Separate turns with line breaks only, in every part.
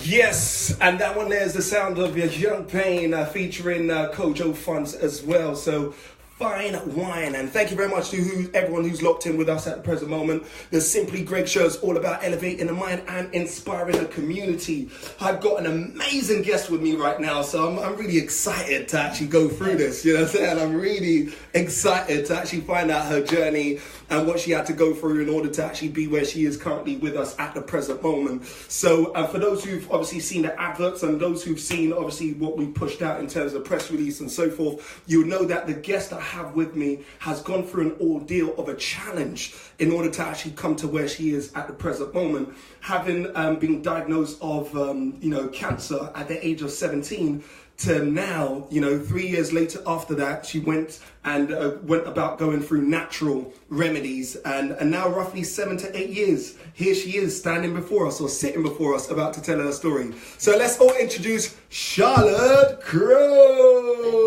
Yes, and that one there is the sound of Young Pain featuring Kojo Funds as well. So fine wine, and thank you very much to everyone who's locked in with us at the present moment. The Simply Greg show is all about elevating the mind and inspiring the community. I've got an amazing guest with me right now, so I'm really excited to actually go through this. You know what I'm saying? I'm really excited to actually find out her journey and what she had to go through in order to actually be where she is currently with us at the present moment. So for those who've obviously seen the adverts and those who've seen obviously what we pushed out in terms of press release and so forth, you know that the guest I have with me has gone through an ordeal of a challenge in order to actually come to where she is at the present moment, having been diagnosed of cancer at the age of 17. To now, 3 years later after that, she went about going through natural remedies, and now roughly 7 to 8 years, here she is standing before us or sitting before us about to tell her story. So let's all introduce Charlotte Crowl.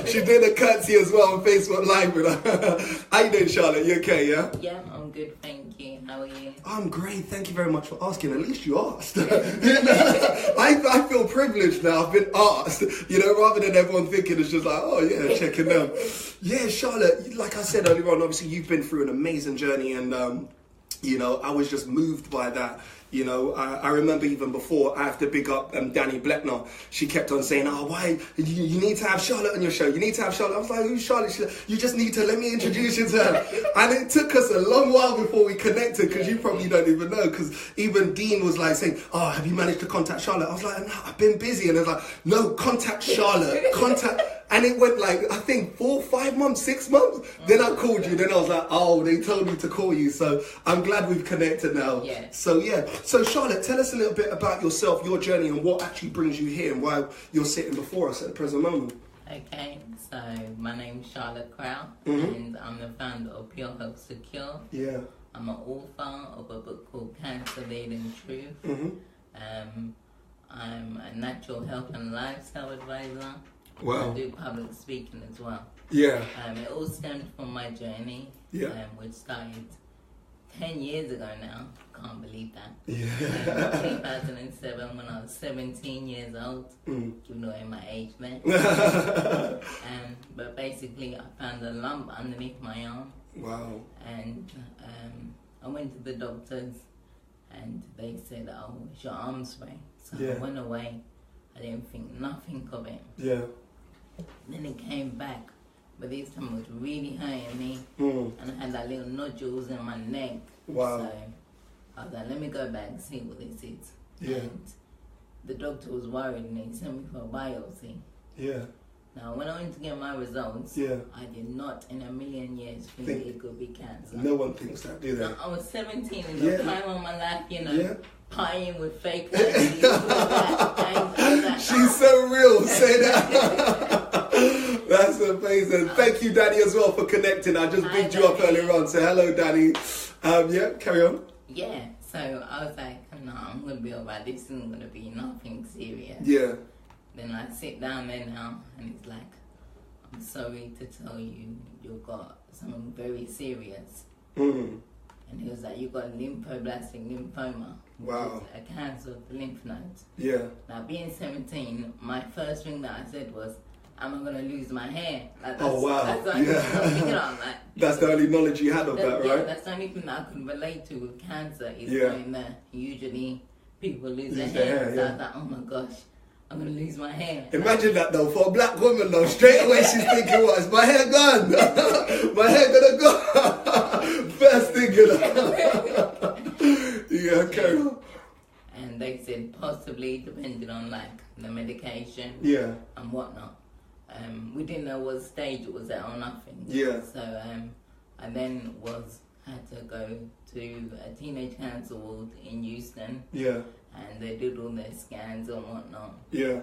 She did a curtsy as well on Facebook Live with her. How you doing, Charlotte? You okay, yeah?
Yeah, I'm good, thank you. How are you?
I'm great. Thank you very much for asking. At least you asked. I feel privileged now. I've been asked, rather than everyone thinking it's just like, oh yeah, checking them. Yeah, Charlotte, like I said earlier on, obviously you've been through an amazing journey, and I was just moved by that. I remember even before, I have to big up Danny Bleckner. She kept on saying, why, you need to have Charlotte on your show. You need to have Charlotte. I was like, who's Charlotte? She's like, you just need to let me introduce you to her. And it took us a long while before we connected, because you probably don't even know, because even Dean was like saying, have you managed to contact Charlotte? I was like, no, I've been busy. And I was like, no, contact Charlotte. And it went like, I think 4, 5 months, 6 months. Then I called you. Then I was like, they told me to call you. So I'm glad we've connected now.
Yeah.
So yeah. So Charlotte, tell us a little bit about yourself, your journey, and what actually brings you here and why you're sitting before us at the present moment.
Okay, so my name's Charlotte Crowl, and I'm the founder of Pure Health Secure.
Yeah.
I'm an author of a book called Cancer Leading Truth. I'm a natural health and lifestyle advisor.
Wow.
I do public speaking as well.
Yeah.
It all stemmed from my journey, which started 10 years ago now. Can't believe that.
Yeah.
2007, when I was 17 years old. Give away my age then. But basically, I found a lump underneath my arm.
Wow.
And I went to the doctors, and they said, it's your arm spray. So I went away. I didn't think nothing of it.
Yeah.
Then it came back, but this time it was really hurting me, and I had like little nodules in my neck.
Wow.
So I was like, let me go back and see what this is.
Yeah.
And the doctor was worried, and he sent me for a biopsy.
Yeah.
Now, when I went to get my results, I did not in a million years think it could be cancer.
No one thinks that, do they?
Now, I was 17 in the time of my life, pieing with fake
She's so real, say that. That's amazing. Thank you, Danny, as well, for connecting. I just bigged you up earlier on. Say hello, Danny. Carry on.
Yeah, so I was like, no, I'm going to be alright. This isn't going to be nothing serious.
Yeah.
Then I sit down there now, and it's like, I'm sorry to tell you, you've got something very serious. And he was like, you've got lymphoblastic lymphoma.
Wow.
Which is a cancer of the lymph nodes.
Yeah.
Now, being 17, my first thing that I said was, am I going to lose my hair? Like,
Wow.
That's the only thing I was thinking of. Like,
that's the only knowledge you had of that, right?
Yeah, that's the only thing that I could relate to with cancer, is knowing that usually people lose their hair. So I was like, oh my gosh, I'm going to lose my hair.
Imagine that though, for a black woman though, straight away she's thinking, what, is my hair gone? My hair gonna go? First thinking. Yeah, carry on.
And they said possibly, depending on like the medication and whatnot. We didn't know what stage it was at or nothing.
Yeah.
So I then had to go to a teenage cancer ward in Houston.
Yeah.
And they did all their scans and whatnot.
Yeah.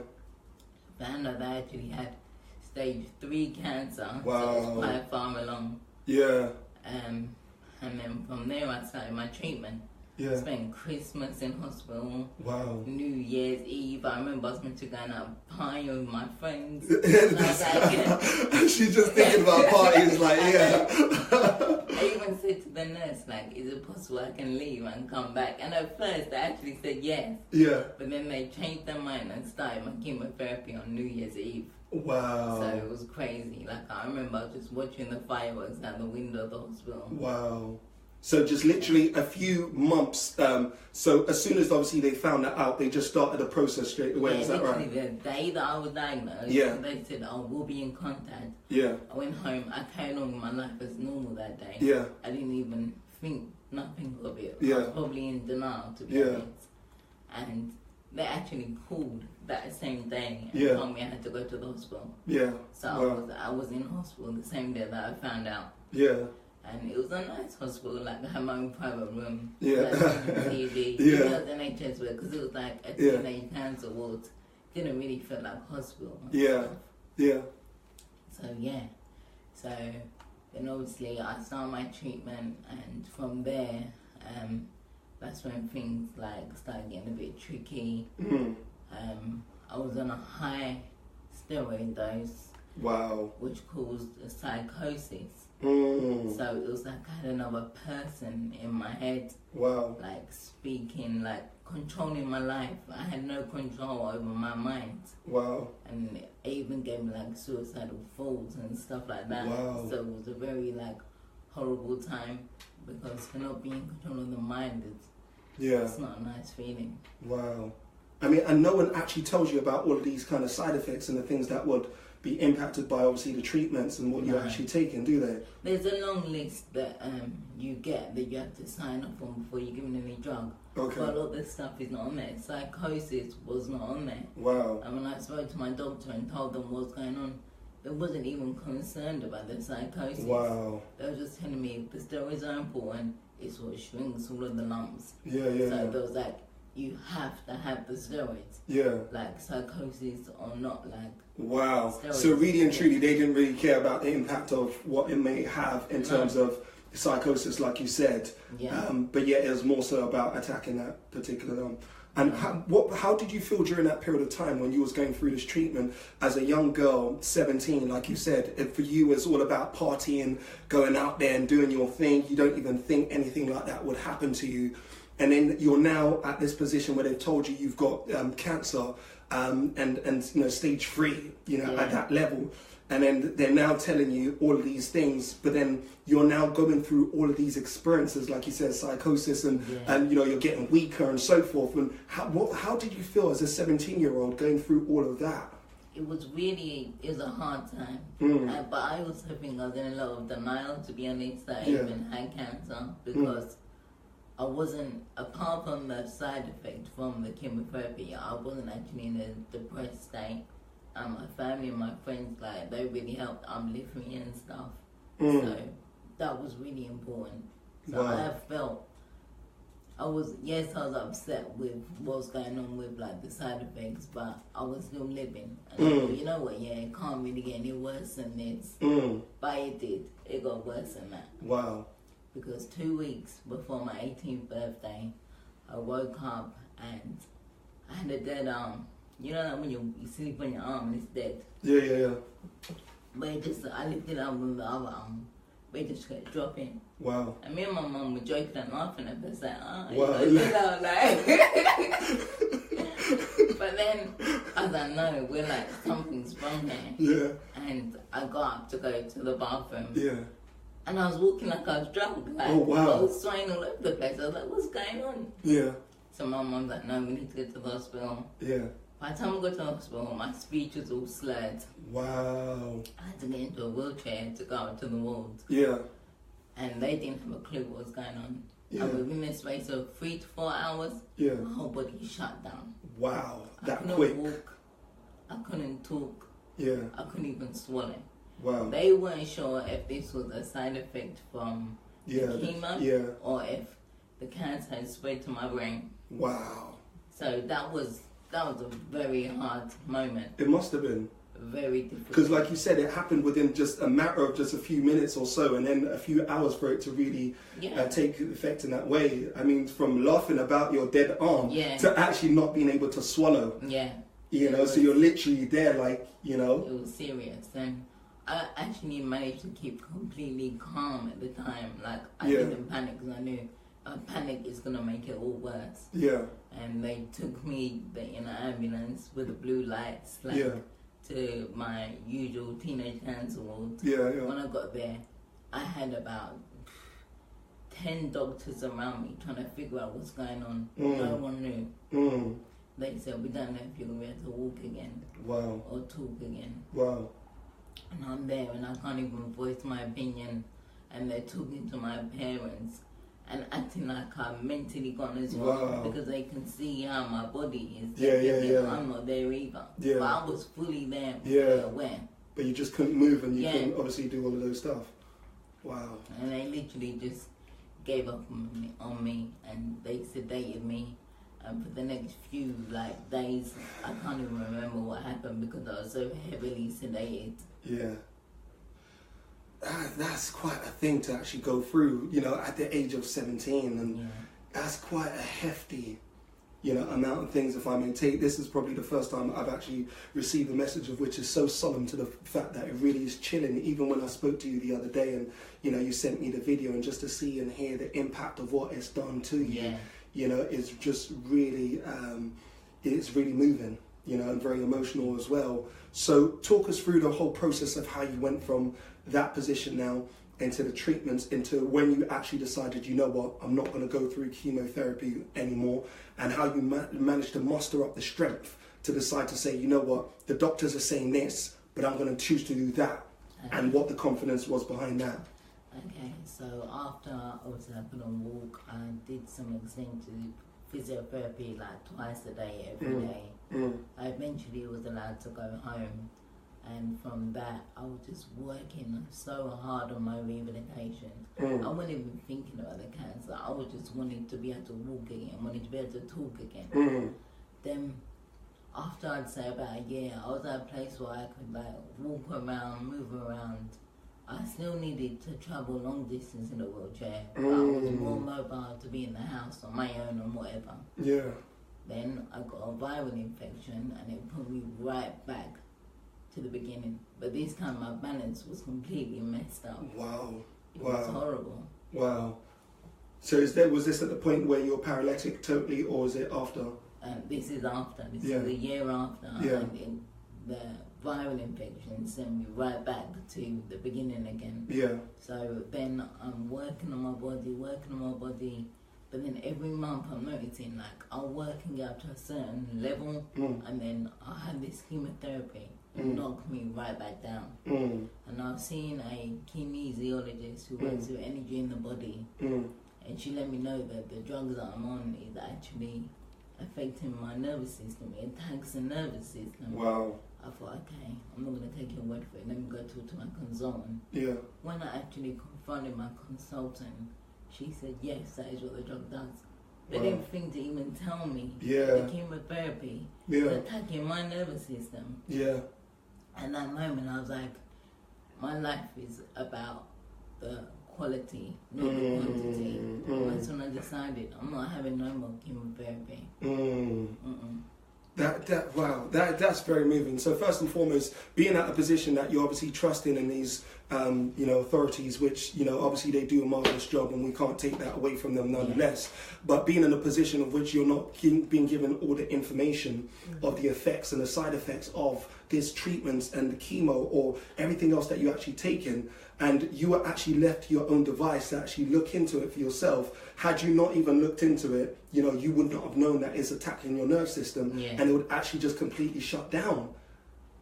Found out I actually had stage 3 cancer.
Wow.
So it was quite far along.
Yeah.
And then from there I started my treatment.
Yeah.
Spent Christmas in hospital.
Wow.
New Year's Eve. I remember I was meant to go out partying with my friends. And I was like,
she's just thinking about parties, like, yeah.
I even said to the nurse, like, is it possible I can leave and come back? And at first, they actually said yes.
Yeah.
But then they changed their mind and started my chemotherapy on New Year's Eve.
Wow.
So it was crazy. Like, I remember just watching the fireworks out the window of the hospital.
Wow. So just literally a few months. So as soon as obviously they found that out, they just started the process straight away.
Yeah,
is that right?
The day that I was diagnosed,
Yeah.
they said, oh, we'll be in contact.
Yeah.
I went home. I carried on with my life as normal that day.
Yeah.
I didn't even think nothing of it.
Yeah.
I was probably in denial, to be honest. And they actually called that same day and
Yeah.
told me I had to go to the hospital.
Yeah.
So
Wow.
I was in hospital the same day that I found out.
Yeah.
And it was a nice hospital, like I had my own private room.
Yeah.
Like, TV.
Yeah.
You know, the NHS were, because it was like a
Yeah.
teenage cancer ward. Didn't really feel like hospital. and
Yeah.
stuff.
Yeah.
So yeah. So then obviously I started my treatment, and from there, that's when things like started getting a bit tricky.
Mm.
I was on a high steroid dose,
Wow.
which caused a psychosis.
Mm.
So it was like I had another person in my head,
Wow.
like speaking, like controlling my life. I had no control over my mind.
Wow.
And it even gave me like suicidal thoughts and stuff like that.
Wow.
So it was a very like horrible time, because to not be in control of the mind,
Yeah.
it's not a nice feeling.
Wow. I mean, and no one actually tells you about all of these kind of side effects and the things that would be impacted by obviously the treatments and what you're
No.
actually taking, do they?
There's a long list that you get that you have to sign up on before you're given any drug.
Okay.
But a lot of this stuff is not on there. Psychosis was not on there.
Wow.
And when I spoke to my doctor and told them what's going on, they wasn't even concerned about the psychosis.
Wow.
They were just telling me the steroids are important. It sort of shrinks all of the lumps.
Yeah, yeah,
So
yeah.
there was like, you have to have the steroids.
Yeah.
Like psychosis or not, like.
Wow.
Steroids.
So really and truly, they didn't really care about the impact of what it may have in terms of psychosis, like you said.
Yeah.
But yeah, it was more so about attacking that particular one. And how did you feel during that period of time when you was going through this treatment as a young girl, 17, like you said, for you it's all about partying, going out there and doing your thing. You don't even think anything like that would happen to you. And then you're now at this position where they've told you you've got cancer and you know, stage 3, you know, at that level. And then they're now telling you all of these things, but then you're now going through all of these experiences, like you said, psychosis, and you know, you're getting weaker and so forth. And how did you feel as a 17-year-old going through all of that?
It was a hard time. But I also think I was in a lot of denial, to be honest, that I even had cancer, because I wasn't, apart from the side effect from the chemotherapy, I wasn't actually in a depressed state. My family and my friends, like, they really helped uplift me and stuff. So that was really important. So I felt, I was upset with what's going on with like the side effects, but I was still living. And I thought, you know what, it can't really get any worse than this. But it did. It got worse than that.
Wow.
Because 2 weeks before my 18th birthday, I woke up and I had a dead arm. You know, like when you sleep on your arm and it's dead.
Yeah.
But I lifted up with the other arm. But it just kept dropping.
Wow.
And me and my mum were joking and laughing at this, like,
Wow.
you know, like. But then I was like, no, we're like, something's wrong here.
Yeah.
And I got up to go to the bathroom.
Yeah.
And I was walking like I was drunk. Like,
oh, wow.
I was swaying all over the place. I was like, what's going on?
Yeah.
So my mum's like, no, we need to get to the hospital.
Yeah.
By the time I got to the hospital, my speech was all slurred.
Wow.
I had to get into a wheelchair to go out to the ward.
Yeah.
And they didn't have a clue what was going on.
Yeah.
And within the space of 3 to 4 hours,
Yeah.
my whole body shut down.
Wow. That
I couldn't
quick.
walk. I couldn't talk.
Yeah.
I couldn't even swallow.
Wow.
They weren't sure if this was a side effect from the chemo or if the cancer had spread to my brain.
Wow.
So that was a very hard moment.
It must have been.
very difficult.
Because like you said, it happened within just a matter of just a few minutes or so, and then a few hours for it to really take effect in that way. I mean, from laughing about your dead arm to actually not being able to swallow.
Yeah.
You know, so you're literally there like, you know.
It was serious. And I actually managed to keep completely calm at the time. Like, I didn't panic because I knew a panic is going to make it all worse.
Yeah.
And they took me in an ambulance with the blue lights, to my usual teenage cancer ward. When I got there, I had about 10 doctors around me trying to figure out what's going on. No one knew. They said, we don't know if you're going to be able to walk again.
Wow.
Or talk again.
Wow.
And I'm there and I can't even voice my opinion. And they're talking to my parents and acting like I'm mentally gone as well, because they can see how my body is. I'm not there either. But I was fully there, aware.
But you just couldn't move and you couldn't obviously do all of those stuff. Wow.
And they literally just gave up on me and they sedated me. And for the next few days, I can't even remember what happened because I was so heavily sedated. Yeah.
That's quite a thing to actually go through, you know, at the age of 17, and that's quite a hefty, you know, amount of things. If I may take, this is probably the first time I've actually received a message of which is so solemn to the fact that it really is chilling. Even when I spoke to you the other day, and you know, you sent me the video, and just to see and hear the impact of what it's done to you, you know, it's just really, it's really moving, you know, and very emotional as well. So talk us through the whole process of how you went from that position now into the treatments, into when you actually decided, you know what, I'm not going to go through chemotherapy anymore, and how you managed to muster up the strength to decide to say, you know what, the doctors are saying this, but I'm going to choose to do that, and what the confidence was behind that.
Okay, so after I was up on walk, I did some extensive physiotherapy twice a day, every day. I eventually was allowed to go home. And from that, I was just working so hard on my rehabilitation. I wasn't even thinking about the cancer. I was just wanting to be able to walk again, wanting to be able to talk again. Then, after I'd say about a year, I was at a place where I could walk around, move around. I still needed to travel long distance in a wheelchair, but I was more mobile to be in the house on my own and whatever. Yeah. Then I got a viral infection and it put me right back to the beginning, but this time my balance was completely messed up. Wow. It was horrible. Wow.
So was this at the point where you're paralytic totally, or is it after?
This is after. This is a year after. And the viral infection sent me right back to the beginning again. Yeah. So then I'm working on my body, but then every month I'm noticing I'll work and get up to a certain level, and then I'll have this chemotherapy. It knocked me right back down. And I've seen a kinesiologist who works with energy in the body, and she let me know that the drugs that I'm on is actually affecting my nervous system. It attacks the nervous system. Wow. I thought, okay, I'm not going to take your word for it. Let me go talk to my consultant. Yeah. When I actually confronted my consultant, she said, yes, that is what the drug does. They didn't think to even tell me the chemotherapy is attacking my nervous system. Yeah. At that moment, I was like, my life is about the quality, not the quantity. That's when I decided I'm not having no more chemotherapy.
That's very moving. So first and foremost, being at a position that you're obviously trusting in these authorities, which obviously they do a marvelous job, and we can't take that away from them nonetheless. But being in a position of which you're not being given all the information of the effects and the side effects of this treatments and the chemo or everything else that you're actually taking, and you were actually left to your own device to actually look into it for yourself. Had you not even looked into it, you would not have known that it's attacking your nerve system, and it would actually just completely shut down.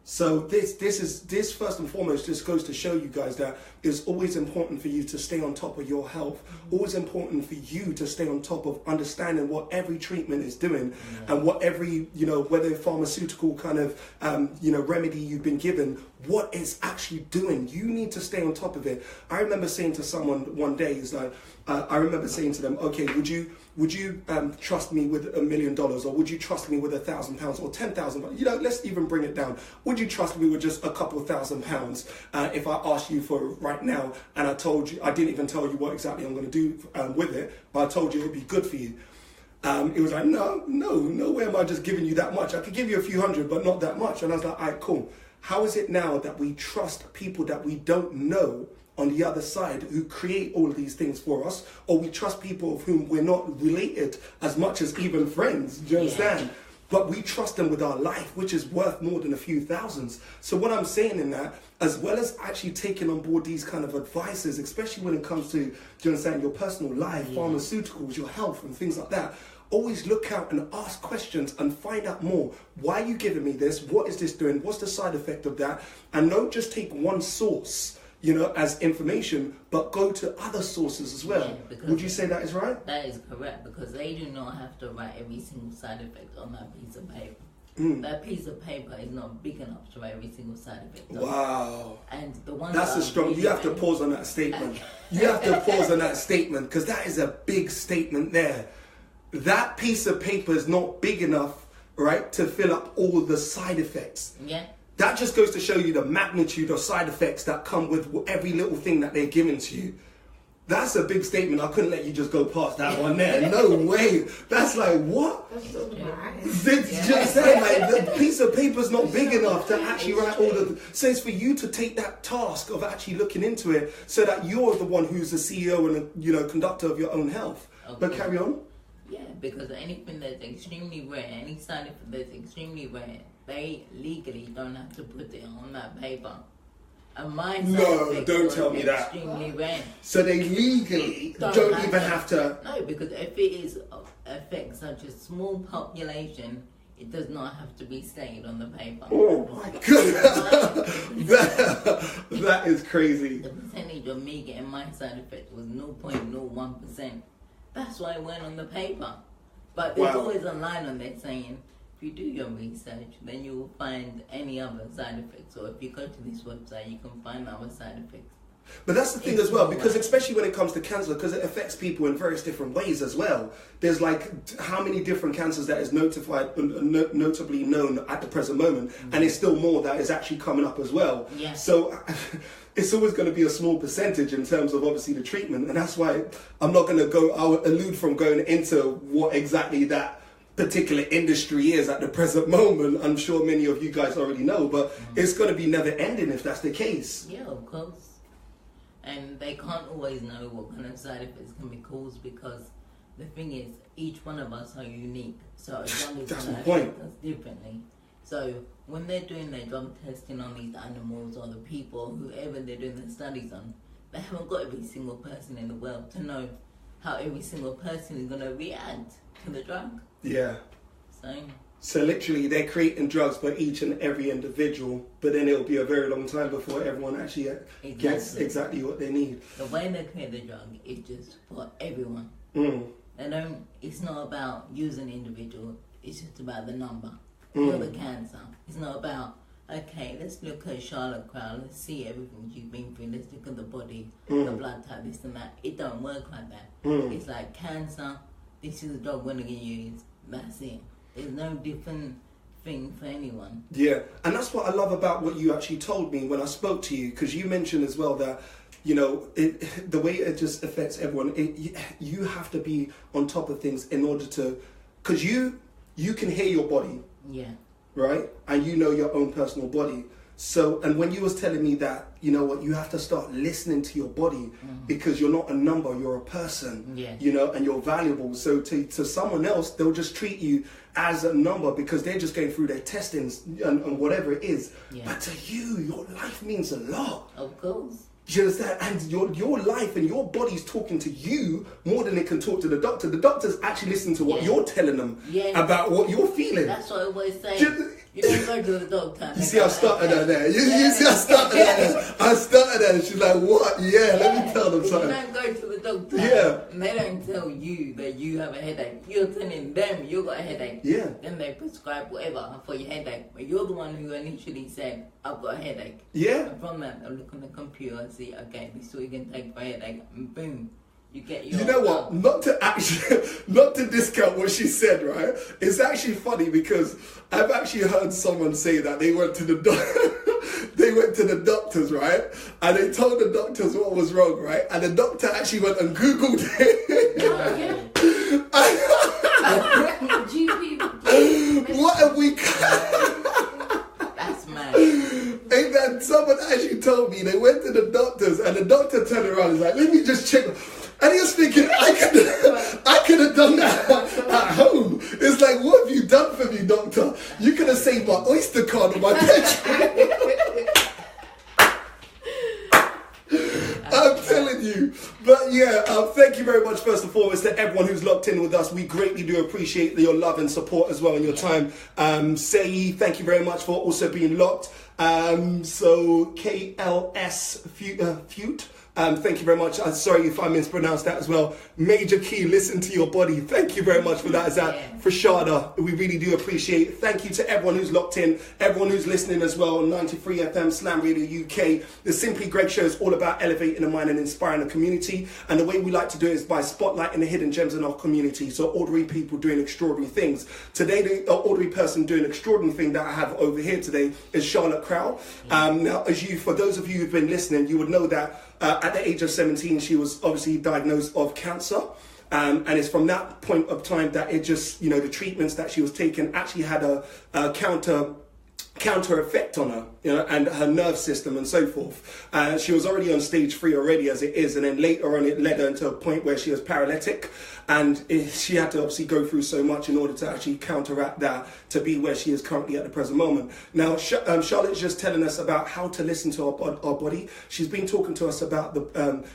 So this first and foremost just goes to show you guys that it's always important for you to stay on top of your health. Always important for you to stay on top of understanding what every treatment is doing, and what every whether pharmaceutical kind of remedy you've been given, what it's actually doing. You need to stay on top of it. I remember saying to someone one day, is like, I remember saying to them, okay, would you trust me with $1 million, or would you trust me with £1,000 or 10,000? You know, let's even bring it down. Would you trust me with just a couple of £1,000 if I asked you for it right now, and I told you, I didn't even tell you what exactly I'm going to do with it, but I told you it would be good for you. It was like, no way am I just giving you that much. I could give you a few hundred, but not that much. And I was like, all right, cool. How is it now that we trust people that we don't know on the other side who create all of these things for us, or we trust people of whom we're not related as much as even friends? Do you understand? But we trust them with our life, which is worth more than a few thousands. So what I'm saying in that, as well as actually taking on board these kind of advices, especially when it comes to, do you understand, your personal life, pharmaceuticals, your health and things like that, always look out and ask questions and find out more. Why are you giving me this? What is this doing? What's the side effect of that? And don't just take one source, you know, as information, but go to other sources as well. Yeah, would you say that is right?
That is correct, because they do not have to write every single side effect on that piece of paper. That piece of paper is not big enough to write every single side effect.
Wow.
And the one
that's a strong, you have to pause on that statement. You have to pause on that statement, because that is a big statement there. That piece of paper is not big enough, right, to fill up all the side effects.
Yeah.
That just goes to show you the magnitude of side effects that come with every little thing that they're giving to you. That's a big statement. I couldn't let you just go past that one there. No way. That's like, what? Just saying, like, the piece of paper's not big enough to actually write all the... So it's for you to take that task of actually looking into it, so that you're the one who's the CEO and, you know, conductor of your own health. Okay. But carry on.
Yeah, because anything that's extremely rare, any side effect that's extremely rare, they legally don't have to put it on that paper. And my side effect
don't tell me that.
Extremely rare.
So they legally don't even have to.
No, because if it is affects such a small population, it does not have to be stated on the paper.
Oh my goodness, that is crazy.
The percentage of me getting my side effect was 0.01%. That's why it went on the paper. But there's always a line on there saying, if you do your research, then you will find any other side effects. Or if you go to this website, you can find other side effects.
But that's the thing as well, because especially when it comes to cancer, because it affects people in various different ways as well. There's like how many different cancers that is notably known at the present moment, and it's still more that is actually coming up as well.
Yeah.
So it's always going to be a small percentage in terms of obviously the treatment, and that's why I'm not going to go, I'll elude from going into what exactly that particular industry is at the present moment. I'm sure many of you guys already know, but it's going to be never ending if that's the case.
Yeah, of course. And they can't always know what kind of side effects can be caused, because the thing is, each one of us are unique. So as long as
that's
they
my point.
affect us differently. So when they're doing their drug testing on these animals or the people, whoever they're doing the studies on, they haven't got every single person in the world to know how every single person is going to react to the drug.
Yeah.
So
literally they're creating drugs for each and every individual, but then it'll be a very long time before everyone actually gets exactly what they need.
The way they create the drug is just for everyone. It's not about using an individual, it's just about the number. For the cancer. It's not about, okay, let's look at Charlotte Crowl, let's see everything she's been through, let's look at the body, the blood type, this and that. It don't work like that. It's like cancer, this is the drug we're going to use, that's it. There's no different thing for anyone. Yeah,
and that's what I love about what you actually told me when I spoke to you, because you mentioned as well that, you know, the way it just affects everyone, you have to be on top of things in order to, because you can hear your body.
Yeah.
Right? And you know your own personal body. So, and when you was telling me that, you know what, you have to start listening to your body, because you're not a number, you're a person, you know, and you're valuable. So to someone else, they'll just treat you as a number because they're just going through their testings and whatever it is. Yeah. But to you, your life means a lot.
Of course.
Do you understand? And your life and your body's talking to you more than it can talk to the doctor. The doctor's actually listening to what you're telling them about what you're feeling.
That's what I always say. You don't go to the doctor.
You see, I started her there. You see, I started her there. I started her. She's like, what? Yeah, let me tell them something.
You don't go to the doctor. And they don't tell you that you have a headache. You're telling them you got a headache.
Yeah.
Then they prescribe whatever for your headache. But you're the one who initially said, I've got a headache.
Yeah.
And from that, I look on the computer and see, okay, this is what you can take for a headache. And boom. You get your.
You know what? Not to discount what she said, right? It's actually funny because I've actually heard someone say that they went to the doctors, right? And they told the doctors what was wrong, right? And the doctor actually went and Googled it. What have we?
That's mad.
And then someone actually told me they went to the doctors, and the doctor turned around and was like, "Let me just check." And he was thinking, I could have done that at home. It's like, what have you done for me, doctor? You could have saved my Oyster card or my petrol. I'm telling you. But yeah, thank you very much first and foremost to everyone who's locked in with us. We greatly do appreciate your love and support as well and your time. Sei, thank you very much for also being locked. So KLS Fute. Thank you very much. I'm sorry if I mispronounced that as well. Major Key, listen to your body. Thank you very much for that. Is that for Shada? We really do appreciate it. Thank you to everyone who's locked in, everyone who's listening as well on 93 FM Slam Radio UK. The Simply Greg Show is all about elevating the mind and inspiring the community. And the way we like to do it is by spotlighting the hidden gems in our community. So ordinary people doing extraordinary things. Today, the ordinary person doing an extraordinary thing that I have over here today is Charlotte Crowl. Now, for those of you who've been listening, you would know that at the age of 17, she was obviously diagnosed of cancer. And it's from that point of time that it just, the treatments that she was taking actually had a counter effect on her, and her nerve system and so forth. She was already on stage 3 already as it is, and then later on it led her into a point where she was paralytic, and she had to obviously go through so much in order to actually counteract that to be where she is currently at the present moment. Now, Charlotte's just telling us about how to listen to our body. She's been talking to us about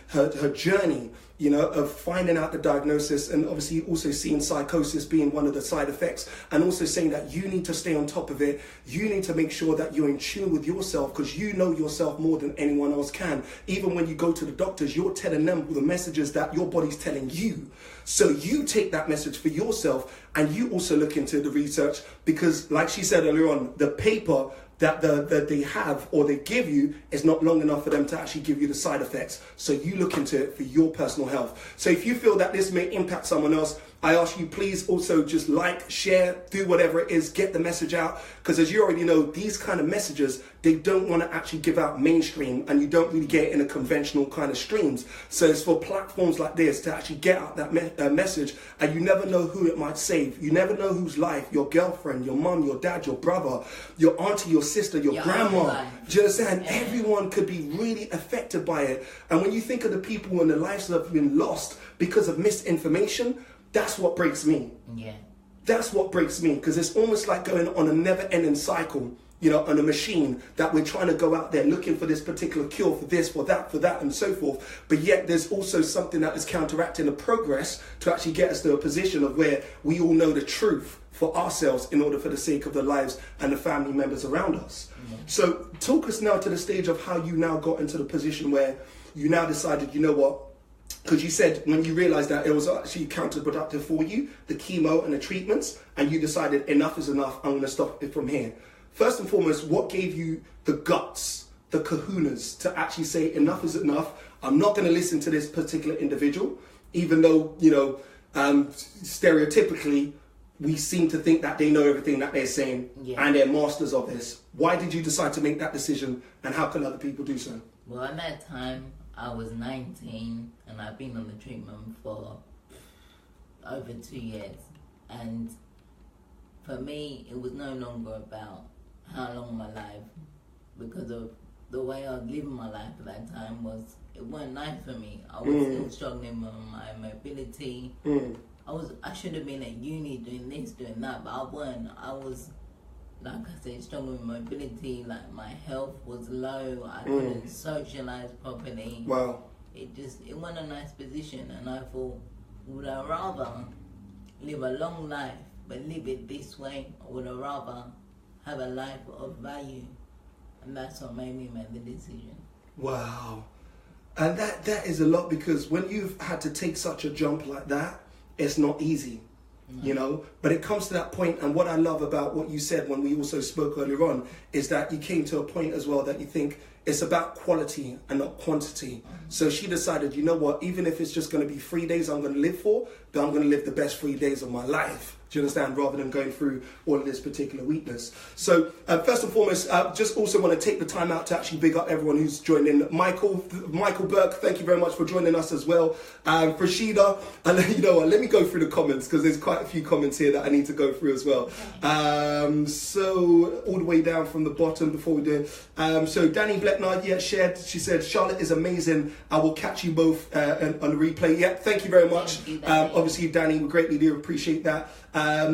her journey, of finding out the diagnosis, and obviously also seeing psychosis being one of the side effects, and also saying that you need to stay on top of it. You need to make sure that you're in tune with yourself, because you know yourself more than anyone else can. Even when you go to the doctors, you're telling them the messages that your body's telling you. So you take that message for yourself, and you also look into the research, because like she said earlier on, the paper that they have or they give you is not long enough for them to actually give you the side effects. So you look into it for your personal health. So if you feel that this may impact someone else, I ask you please also just like, share, do whatever it is, get the message out. Because as you already know, these kind of messages, they don't want to actually give out mainstream, and you don't really get it in a conventional kind of streams. So it's for platforms like this to actually get out that message, and you never know who it might save. You never know whose life, your girlfriend, your mum, your dad, your brother, your auntie, your sister, your grandma. Do you understand? Yeah. Everyone could be really affected by it. And when you think of the people and the lives that have been lost because of misinformation, that's what breaks me. Yeah. That's what breaks me, because it's almost like going on a never-ending cycle, on a machine that we're trying to go out there looking for this particular cure for this, for that, and so forth. But yet there's also something that is counteracting the progress to actually get us to a position of where we all know the truth for ourselves in order for the sake of the lives and the family members around us. Mm-hmm. So talk us now to the stage of how you now got into the position where you now decided, you know what, because you said when you realized that it was actually counterproductive for you, the chemo and the treatments, and you decided enough is enough, I'm going to stop it from here. First and foremost, what gave you the guts, the kahunas to actually say enough is enough, I'm not going to listen to this particular individual, even though, stereotypically, we seem to think that they know everything that they're saying, and they're masters of this. Why did you decide to make that decision, and how can other people do so?
Well, at that time, I was 19, and I've been on the treatment for over 2 years. And for me, it was no longer about how long my life, because of the way I was living my life at that time it wasn't nice for me. I was still struggling with my mobility. I should have been at uni doing this, doing that, but I weren't. I was like I said, struggle with mobility. Like my health was low. I couldn't socialize properly.
Wow.
It wasn't a nice position, and I thought, would I rather live a long life but live it this way, or would I rather have a life of value? And that's what made me make the decision.
Wow. And that is a lot, because when you've had to take such a jump like that, it's not easy, you know. But it comes to that point, and what I love about what you said when we also spoke earlier on is that you came to a point as well that you think it's about quality and not quantity. So she decided, you know what, even if it's just going to be 3 days I'm going to live for, but I'm going to live the best 3 days of my life. Do you understand? Rather than going through all of this particular weakness. So first and foremost, just also want to take the time out to actually big up everyone who's joined in. Michael Burke, thank you very much for joining us as well. Rashida, and you know what, let me go through the comments, because there's quite a few comments here that I need to go through as well. So all the way down from the bottom before we do it. So Danny Blecknard, shared. She said, Charlotte is amazing. I will catch you both on the replay. Yeah, thank you very much.
Thank you, Danny.
Obviously, Danny, we greatly do appreciate that.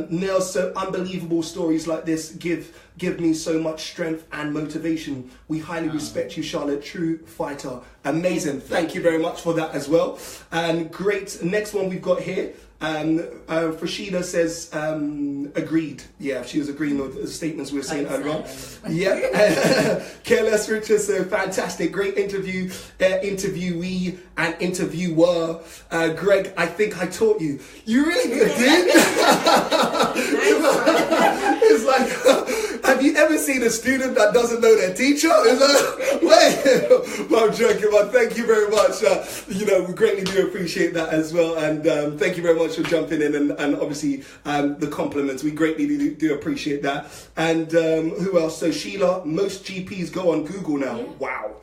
Neil, so unbelievable stories like this give me so much strength and motivation. We highly respect you, Charlotte, true fighter. Amazing. Thank you very much for that as well. And great. Next one we've got here. Frashida says, agreed. Yeah, she was agreeing with the statements we were saying earlier on. Yeah. Careless Richard, so fantastic. Great interview, interviewee and interviewer. Greg, I think I taught you. You really did. It's like, have you ever seen a student that doesn't know their teacher? It's like, wait. Well, I'm joking, but thank you very much. You know, we greatly do appreciate that as well. And thank you very much for jumping in and obviously the compliments. We greatly do appreciate that. And who else? So Sheila, most GPs go on Google now. Yeah. Wow.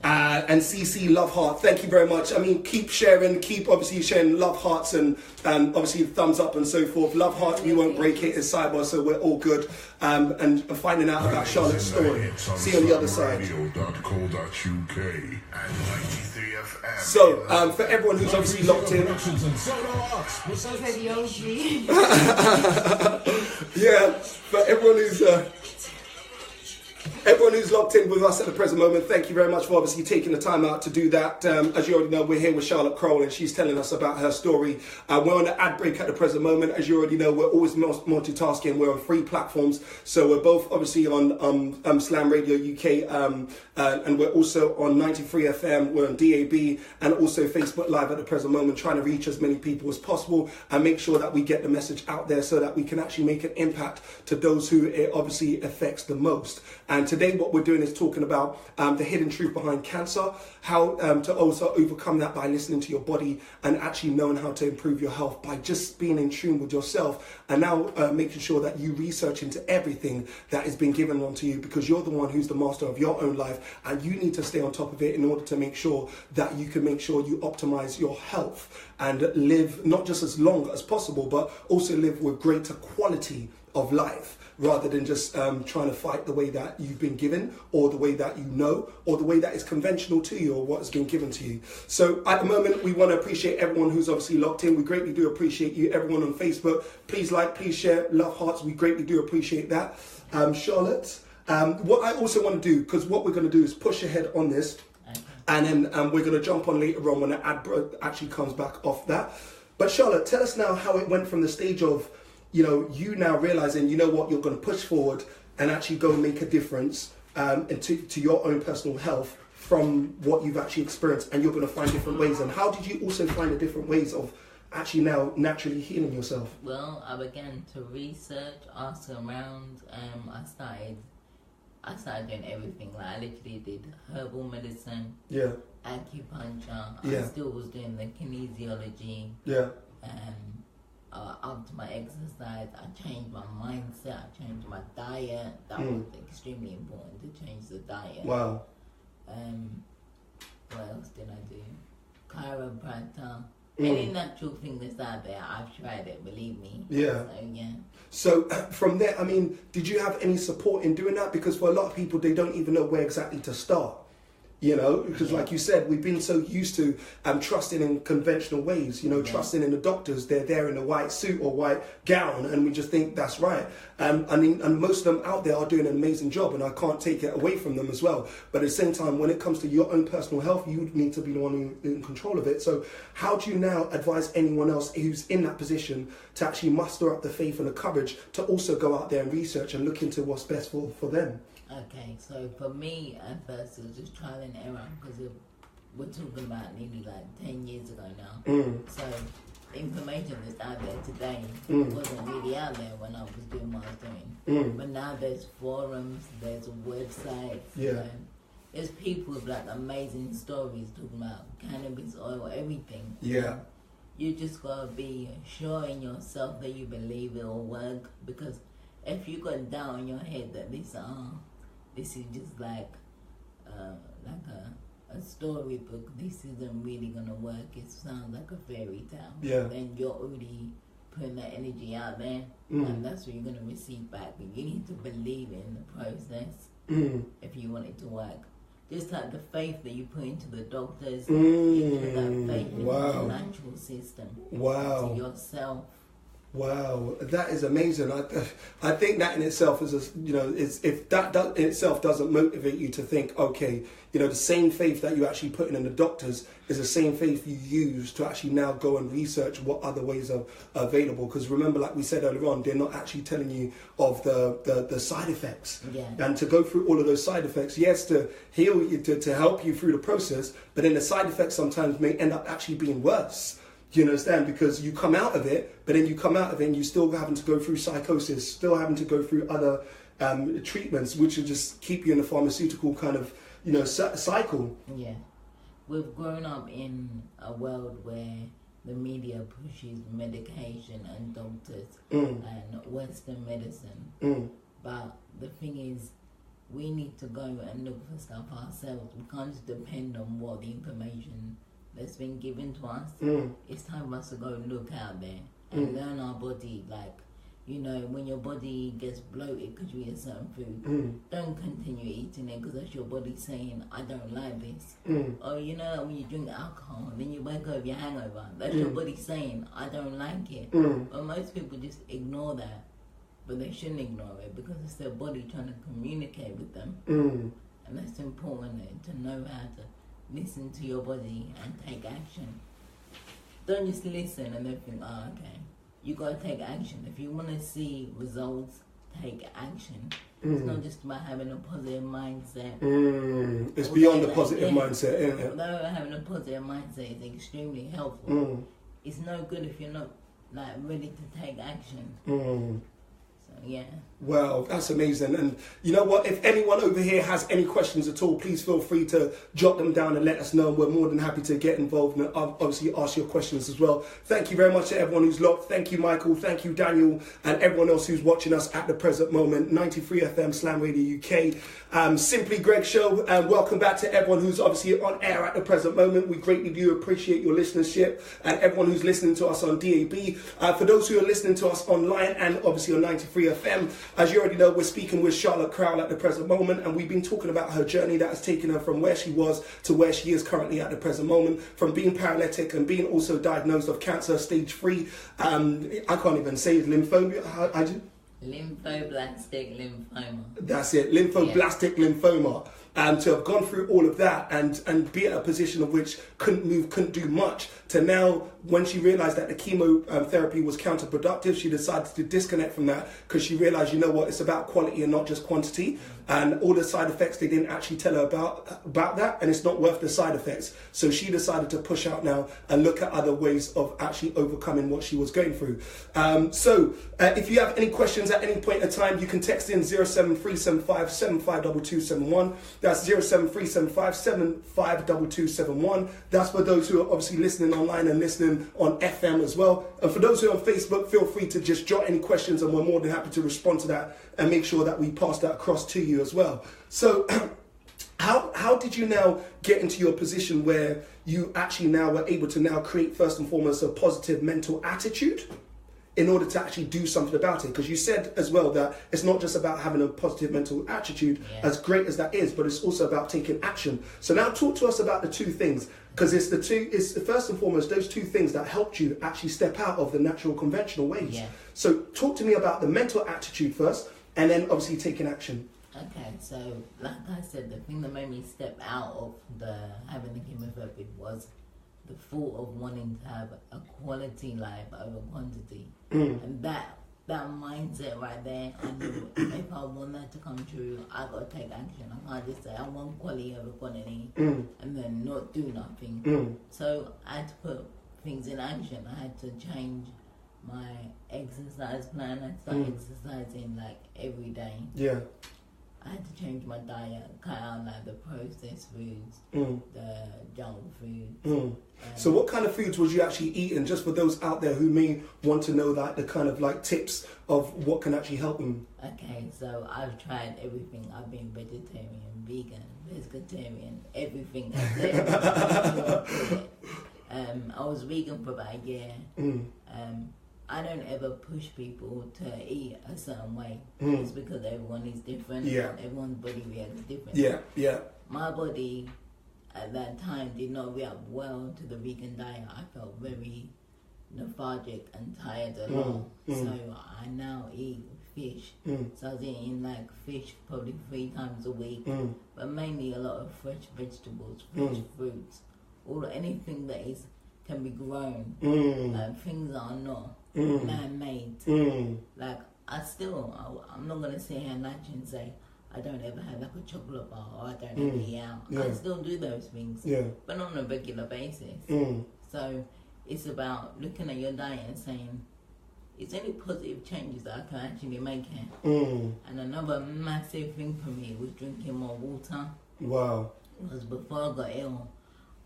And CC Love Heart, thank you very much. I mean, keep sharing, keep obviously sharing love hearts and obviously thumbs up and so forth. Love hearts, we won't break it, it's cyber, so we're all good. And finding out about Charlotte's story. See you on the other side. So, for everyone who's obviously locked in. Yeah, for everyone who's locked in with us at the present moment, thank you very much for obviously taking the time out to do that. As you already know, we're here with Charlotte Crowl, and she's telling us about her story. We're on the ad break at the present moment. As you already know, we're always multitasking. We're on 3 platforms. So we're both obviously on Slam Radio UK, and we're also on 93 FM. We're on DAB and also Facebook Live at the present moment, trying to reach as many people as possible and make sure that we get the message out there so that we can actually make an impact to those who it obviously affects the most. And today what we're doing is talking about the hidden truth behind cancer, how to also overcome that by listening to your body and actually knowing how to improve your health by just being in tune with yourself, and now making sure that you research into everything that has been given onto you, because you're the one who's the master of your own life, and you need to stay on top of it in order to make sure that you can make sure you optimize your health and live not just as long as possible, but also live with greater quality of life, rather than just trying to fight the way that you've been given, or the way that you know, or the way that is conventional to you, or what has been given to you. So at the moment, we want to appreciate everyone who's obviously locked in. We greatly do appreciate you. Everyone on Facebook, please like, please share, love hearts. We greatly do appreciate that. Charlotte, what I also want to do, because what we're going to do is push ahead on this, and then we're going to jump on later on when the ad actually comes back off that. But Charlotte, tell us now how it went from the stage of, you know, you now realizing, you know what, you're going to push forward and actually go and make a difference to your own personal health from what you've actually experienced, and you're going to find different ways. And how did you also find the different ways of actually now naturally healing yourself?
Well, I began to research, ask around. I started doing everything. Like I literally did herbal medicine, acupuncture.
Yeah.
I still was doing the kinesiology.
Yeah.
Up to my exercise, I changed my mindset, I changed my diet. That was extremely important, to change the diet.
Wow.
What else did I do? Chiropractor. Any natural thing that's out there, I've tried it, believe me.
Yeah.
So, yeah.
So from there, I mean, did you have any support in doing that? Because for a lot of people, they don't even know where exactly to start. You know, because like you said, we've been so used to trusting in conventional ways, you know, trusting in the doctors. They're there in a white suit or white gown, and we just think that's right. And most of them out there are doing an amazing job, and I can't take it away from them as well. But at the same time, when it comes to your own personal health, you need to be the one in control of it. So how do you now advise anyone else who's in that position to actually muster up the faith and the courage to also go out there and research and look into what's best for them?
Okay, so for me, at first, it was just trial and error, because we're talking about nearly like 10 years ago now. So the information that's out there today wasn't really out there when I was doing what I was doing. But now there's forums, there's websites, there's people with like amazing stories talking about cannabis oil, everything.
Yeah.
You just gotta be sure in yourself that you believe it will work, because if you got doubt in your head that this is just like a storybook, this isn't really gonna work, it sounds like a fairy tale, then you're already putting that energy out there, and that's what you're gonna receive back. But you need to believe in the process if you want it to work. Just like the faith that you put into the doctors, you put that faith into the natural system, to yourself.
Wow, that is amazing. I think that in itself is, if that in itself doesn't motivate you to think, okay, the same faith that you actually put in the doctors is the same faith you use to actually now go and research what other ways are available. Because remember, like we said earlier on, they're not actually telling you of the side effects. And to go through all of those side effects, yes, to heal you, to help you through the process, but then the side effects sometimes may end up actually being worse. You understand? Because you come out of it, but then you come out of it and you still having to go through psychosis, still having to go through other treatments, which will just keep you in a pharmaceutical kind of, cycle. Yeah.
We've grown up in a world where the media pushes medication and doctors and Western medicine. But the thing is, we need to go and look for stuff ourselves. We can't just depend on what the information that's been given to us. It's time for us to go look out there and learn our body. Like, when your body gets bloated because you eat a certain food, don't continue eating it because that's your body saying, I don't like this. Or when you drink alcohol, then you wake up with your hangover, that's your body saying, I don't like it. But most people just ignore that, but they shouldn't ignore it because it's their body trying to communicate with them. And that's important, to know how to listen to your body and take action. Don't just listen and then think, okay. You gotta take action. If you wanna see results, take action. It's not just about having a positive mindset.
It's beyond the positive mindset, isn't it?
Although having a positive mindset is extremely helpful, it's no good if you're not ready to take action. Yeah.
Well, that's amazing. And you know what? If anyone over here has any questions at all, please feel free to jot them down and let us know. We're more than happy to get involved and obviously ask your questions as well. Thank you very much to everyone who's locked. Thank you, Michael. Thank you, Daniel, and everyone else who's watching us at the present moment. 93 FM Slam Radio UK. Simply Greg Show. And welcome back to everyone who's obviously on air at the present moment. We greatly do appreciate your listenership and everyone who's listening to us on DAB. For those who are listening to us online and obviously on 93 FM, as you already know, we're speaking with Charlotte Crowl at the present moment, and we've been talking about her journey that has taken her from where she was to where she is currently at the present moment, from being paralytic and being also diagnosed of cancer, stage 3. I can't even say it, lymphoma.
Lymphoblastic lymphoma.
That's it, lymphoblastic lymphoma. And to have gone through all of that and be at a position of which couldn't move, couldn't do much, to now, when she realised that the chemotherapy was counterproductive, she decided to disconnect from that because she realised, it's about quality and not just quantity. And all the side effects, they didn't actually tell her about that, and it's not worth the side effects. So she decided to push out now and look at other ways of actually overcoming what she was going through. So if you have any questions at any point in time, you can text in 07375 752271. That's 07375 752271. That's for those who are obviously listening online and listening on FM as well. And for those who are on Facebook, feel free to just jot any questions and we're more than happy to respond to that and make sure that we pass that across to you as well. So how did you now get into your position where you actually now were able to now create first and foremost a positive mental attitude? in order to actually do something about it? Because you said as well that it's not just about having a positive mental attitude, as great as that is, but it's also about taking action. So now talk to us about the two things, because it's first and foremost those two things that helped you actually step out of the natural conventional ways.
Yeah.
So talk to me about the mental attitude first, and then obviously taking action.
Okay, so like I said, the thing that made me step out of having the chemotherapy was the thought of wanting to have a quality life over quantity. And that mindset right there, I knew if I want that to come true, I got to take action. I can't just say I want quality over quantity and then not do nothing. So I had to put things in action. I had to change my exercise plan. I started exercising like every day.
Yeah.
I had to change my diet, cut out like the processed foods, the junk foods.
So what kind of foods was you actually eating, just for those out there who may want to know that, the kind of like tips of what can actually help them? Okay,
so I've tried everything. I've been vegetarian, vegan, pescatarian, everything. I was vegan for about a year. I don't ever push people to eat a certain way. It's because everyone is different.
Yeah.
Everyone's body reacts different.
Yeah, yeah.
My body at that time did not react well to the vegan diet. I felt very lethargic and tired a lot. So I now eat fish. So I was eating like fish probably 3 times a week, but mainly a lot of fresh vegetables, fresh fruits, anything that can be grown, like things that are not man-made. Like I'm not gonna sit here and lie and say I don't ever have like a chocolate bar or I don't ever eat out. I still do those things, but not on a regular basis. So it's about looking at your diet and saying, is there any positive changes that I can actually make here? And another massive thing for me was drinking more water.
Wow.
Because before I got ill,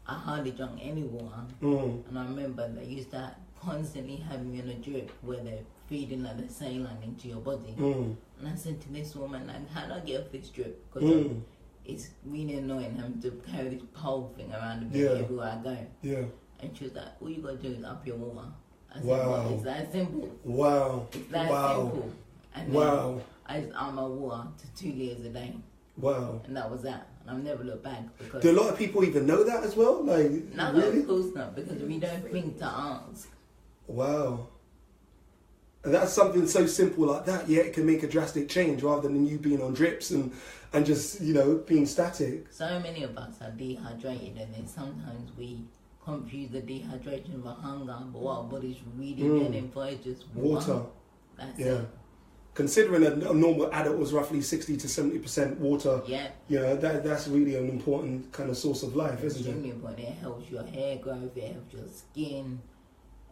I hardly drank any water. And I remember they used to constantly have me on a drip where they're feeding like the saline into your body. And I said to this woman, like, how do I get off this drip? Because it's really annoying having to carry this pole thing around me everywhere I go. Yeah. And she was like, all you got to do is up your water. I said, well, it's that simple.
Wow.
It's that simple. And then I just up my water to 2 liters a day.
Wow.
And that was that. And I've never looked back. Because
do a lot of people even know that as well? Like,
no,
really?
Of course not. Because we don't think to ask.
Wow. And that's something so simple like that, yet it can make a drastic change rather than you being on drips and just, being static.
So many of us are dehydrated, and then sometimes we confuse the dehydration with hunger, but what our body's really getting for is just water. That's it. Considering a normal adult was roughly 60 to 70% water, that's really an important kind of source of life, isn't it? Extremely important. It helps your hair growth, it helps your skin,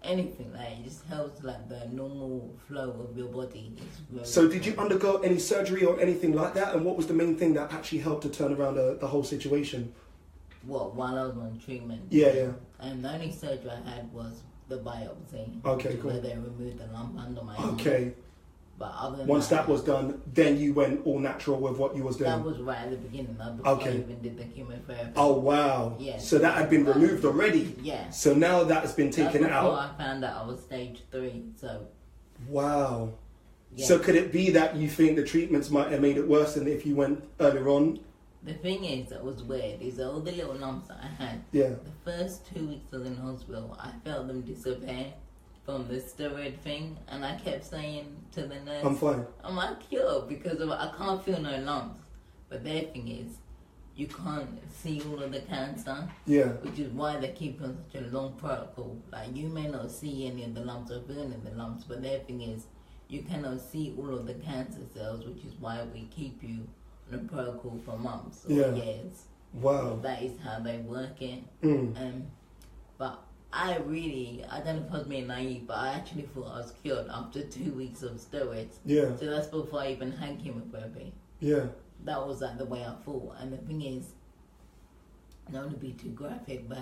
anything. Like, it just helps like the normal flow of your body.
So did you undergo any surgery or anything like that? And what was the main thing that actually helped to turn around the whole situation?
What, while I was on treatment?
Yeah.
And the only surgery I had was the biopsy.
Okay, cool.
Where they removed the lump under my arm.
Okay.
But other than
once that was done, then you went all natural with what you was doing?
That was right at the beginning, before I even did the chemotherapy.
Oh, wow.
Yeah.
So that had been removed already?
Yeah.
So now that has been taken out?
Before I found out I was stage 3, so...
Wow.
Yeah.
So could it be that you think the treatments might have made it worse than if you went earlier on?
The thing is, that was weird, is all the little lumps that I had,
the
first 2 weeks I was in hospital, I felt them disappear from the steroid thing, and I kept saying to the nurse,
I'm fine.
I'm like, cured because I can't feel no lumps. But their thing is, you can't see all of the cancer, which is why they keep on such a long protocol. Like, you may not see any of the lumps or feel any of the lumps, but their thing is, you cannot see all of the cancer cells, which is why we keep you on a protocol for months or years.
Wow.
That is how they work it. But I don't know if I was being naive, but I actually thought I was cured after 2 weeks of steroids. Yeah. So that's before I even had chemotherapy. Yeah. That was like the way I thought. And the thing is, I don't want to be too graphic, but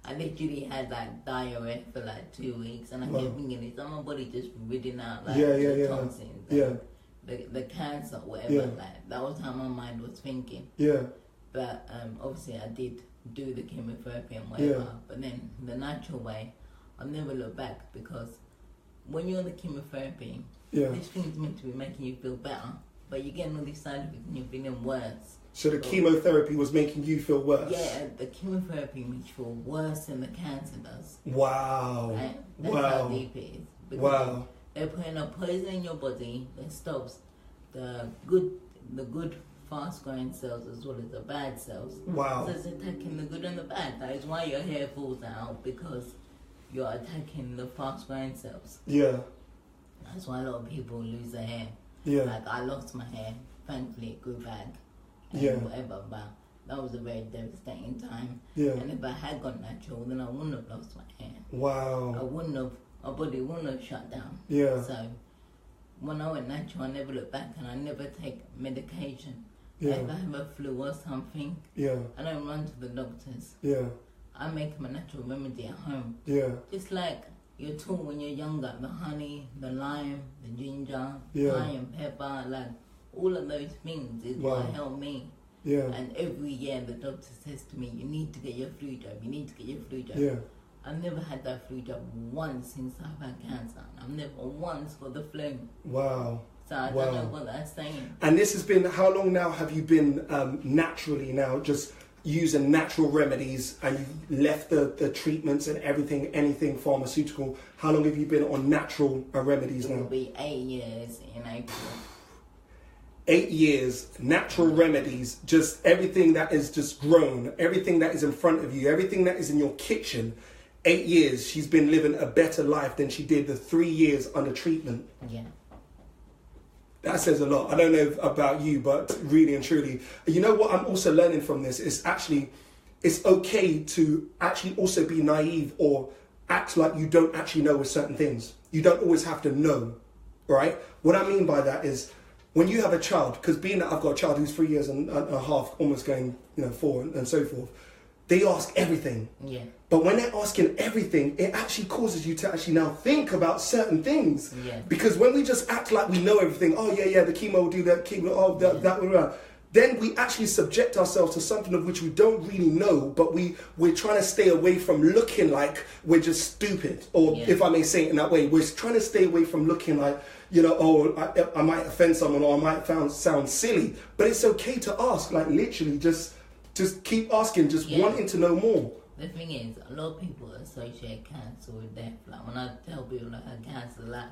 I literally had like diarrhea for like 2 weeks, and I kept thinking, is my body just ridding out like the tonsils, the cancer, whatever. Like, that was how my mind was thinking. Yeah. But obviously I did do the chemotherapy and whatever, but then the natural way, I'll never look back, because when you're on the chemotherapy, this thing's meant to be making you feel better, but you're getting all these side effects and you're feeling worse.
So the chemotherapy was making you feel worse?
Yeah, the chemotherapy makes you feel worse than the cancer does.
Wow.
Right? That's how deep it is.
Wow.
They're putting a poison in your body that stops the good fast-growing cells as well as the bad cells.
Wow.
So it's attacking the good and the bad. That is why your hair falls out, because you're attacking the fast-growing cells.
Yeah.
That's why a lot of people lose their hair.
Yeah.
Like, I lost my hair. Thankfully, it grew back.
Yeah.
Whatever, but that was a very devastating time.
Yeah.
And if I had gone natural, then I wouldn't have lost my hair.
Wow.
My body wouldn't have shut down.
Yeah.
So, when I went natural, I never looked back, and I never take medication.
Yeah.
If I have a flu or something,
yeah,
I don't run to the doctors.
Yeah.
I make them a natural remedy at home.
Yeah.
Just like you're taught when you're younger, the honey, the lime, the ginger, cayenne pepper, like all of those things is what helped me.
Yeah.
And every year the doctor says to me, you need to get your flu jab, you need to get your flu jab.
Yeah.
I've never had that flu jab once since I've had cancer. I've never once got the flu.
Wow.
So I don't know what that's saying.
And this has been, how long now have you been naturally now, just using natural remedies, and you left the treatments and everything, anything pharmaceutical? How long have you been on natural remedies now?
It will be 8 years in April.
8 years, natural remedies, just everything that is just grown, everything that is in front of you, everything that is in your kitchen. 8 years, she's been living a better life than she did the 3 years under treatment.
Yeah.
That says a lot. I don't know about you, but really and truly, you know what I'm also learning from this is actually, it's okay to actually also be naive or act like you don't actually know with certain things. You don't always have to know, right? What I mean by that is, when you have a child, because being that I've got a child who's 3 years and a half, almost going, 4 and so forth, they ask everything.
Yeah.
But when they're asking everything, it actually causes you to actually now think about certain things.
Yeah.
Because when we just act like we know everything, oh yeah, the chemo will do that, that will, then we actually subject ourselves to something of which we don't really know, but we're trying to stay away from looking like we're just stupid, or if I may say it in that way, we're trying to stay away from looking like, I might offend someone, or I might sound silly, but it's okay to ask, like literally just keep asking, just wanting to know more.
The thing is, a lot of people associate cancer with death. Like when I tell people I had cancer, like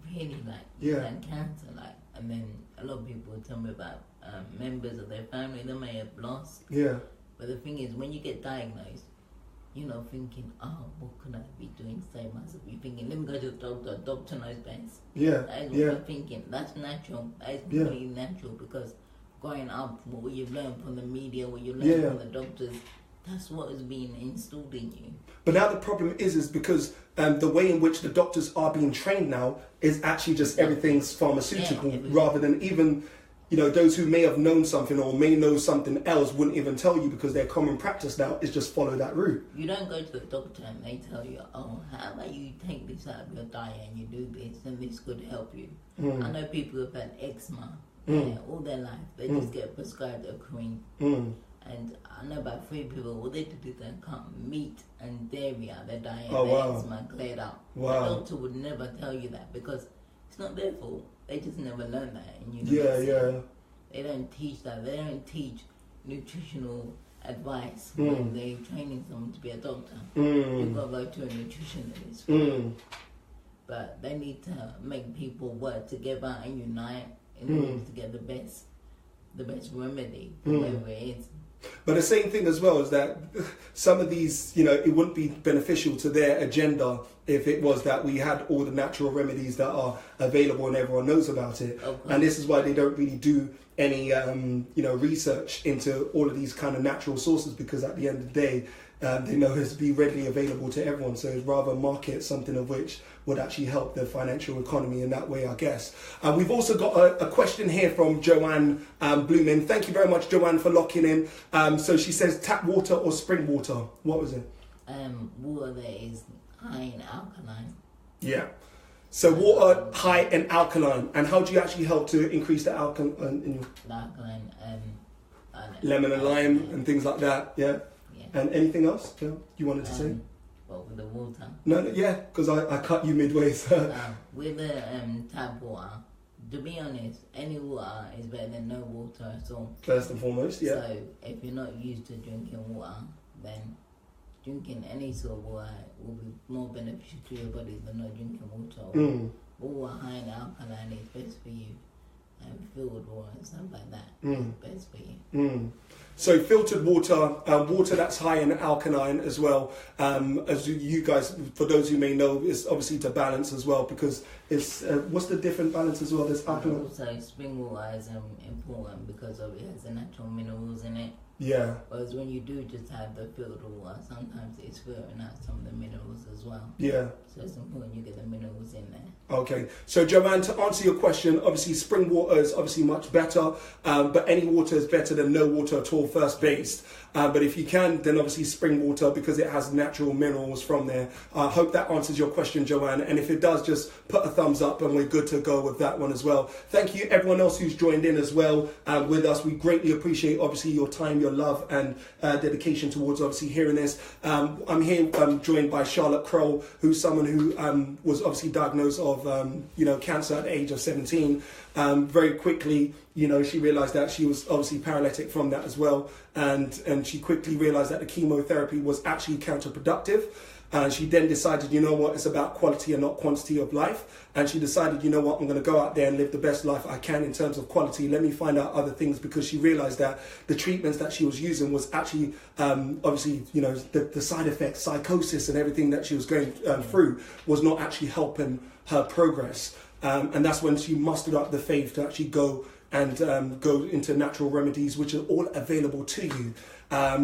really, like you had cancer, like, and then a lot of people tell me about members of their family they may have lost. Yeah. But the thing is, when you get diagnosed, you're not thinking, oh, what could I be doing to save myself? You're thinking, let me go to the doctor. The doctor knows best. Yeah. That is what you're thinking. That's natural. That is completely natural, because growing up, what you've learned from the media, what you learned from the doctors, that's what is being installed in you. But now the problem is because the way in which the doctors are being trained now is actually just everything's pharmaceutical, rather than even, those who may have known something or may know something else wouldn't even tell you, because their common practice now is just follow that route. You don't go to the doctor and they tell you, oh, how about you take this out of your diet and you do this and this could help you. I know people who've had eczema all their life. They just get prescribed a cream. And I know about 3 people, all they did is they cut meat and dairy out of their diet. Their eczema cleared up. The doctor would never tell you that, because it's not their fault. They just never learned that in university. They don't teach that. They don't teach nutritional advice when they're training someone to be a doctor. You've got to go to a nutritionist. But they need to make people work together and unite in order to get the best remedy for whatever it is. But the same thing as well is that some of these, it wouldn't be beneficial to their agenda if it was that we had all the natural remedies that are available and everyone knows about it. Okay. And this is why they don't really do any, research into all of these kind of natural sources, because at the end of the day, they know it's to be readily available to everyone. So it's rather market something of which would actually help the financial economy in that way, I guess. We've also got a question here from Joanne Bloomin. Thank you very much, Joanne, for locking in. So she says, tap water or spring water? What was it? Water that is high in alkaline. Yeah. So water high in alkaline. And how do you actually help to increase the alkaline in your... alkaline, lemon and lime and things like that, yeah? And anything else you wanted to say? But with the water.
No, yeah, because I cut you midway. So.
With the tap water, to be honest, any water is better than no water at all.
First and foremost, yeah.
So if you're not used to drinking water, then drinking any sort of water will be more beneficial to your body than not drinking water. Water high in alkaline is best for you. And filtered water and stuff like that is best for you.
So filtered water, water that's high in alkaline as well, as you guys, for those who may know, is obviously to balance as well, because it's, what's the different balance as well? There's alkaline.
Also, spring water is important because of it has the natural minerals in it.
Yeah.
Whereas when you do just have the filtered water, sometimes it's filtering out some of the minerals as well.
Yeah.
So it's important you get the minerals in there.
Okay. So Joanne, to answer your question, obviously spring water is obviously much better, but any water is better than no water at all, first based. But if you can, then obviously spring water, because it has natural minerals from there. I hope that answers your question, Joanne. And if it does, just put a thumbs up and we're good to go with that one as well. Thank you everyone else who's joined in as well with us. We greatly appreciate obviously your time, your love and dedication towards obviously hearing this. I'm here joined by Charlotte Crowl, who's someone who was obviously diagnosed of cancer at the age of 17. Very quickly, she realised that she was obviously paralytic from that as well, and she quickly realised that the chemotherapy was actually counterproductive. And she then decided, it's about quality and not quantity of life. And she decided, I'm going to go out there and live the best life I can in terms of quality. Let me find out other things, because she realised that the treatments that she was using was actually, obviously, the side effects, psychosis and everything that she was going through was not actually helping her progress. And that's when she mustered up the faith to actually go and go into natural remedies, which are all available to you.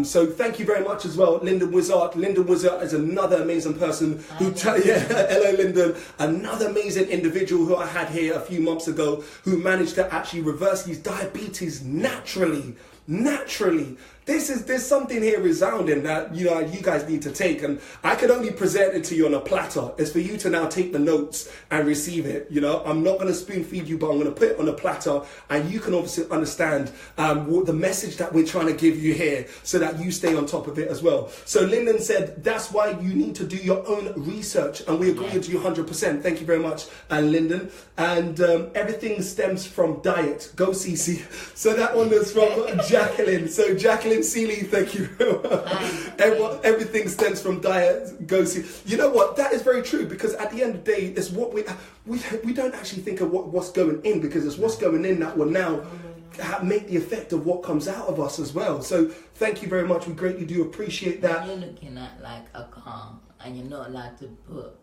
So thank you very much as well, Lyndon Wizard. Lyndon Wizard is another amazing person who, hello Lyndon, another amazing individual who I had here a few months ago, who managed to actually reverse his diabetes naturally. There's something here resounding that you guys need to take, and I can only present it to you on a platter. It's for you to now take the notes and receive it. I'm not going to spoon feed you, but I'm going to put it on a platter, and you can obviously understand what the message that we're trying to give you here, so that you stay on top of it as well. So Lyndon said that's why you need to do your own research, and we agree with you 100%. Thank you very much, Lyndon. And everything stems from diet. Go Cece. So that one is from Jacqueline. So Jacqueline Seeley, thank you. Everything stems from diet. Go see. You know what? That is very true, because at the end of the day, it's what we don't actually think of what's going in, because it's what's going in that will now make the effect of what comes out of us as well. So thank you very much. We greatly do appreciate that.
When you're looking at like a car and you're not allowed to put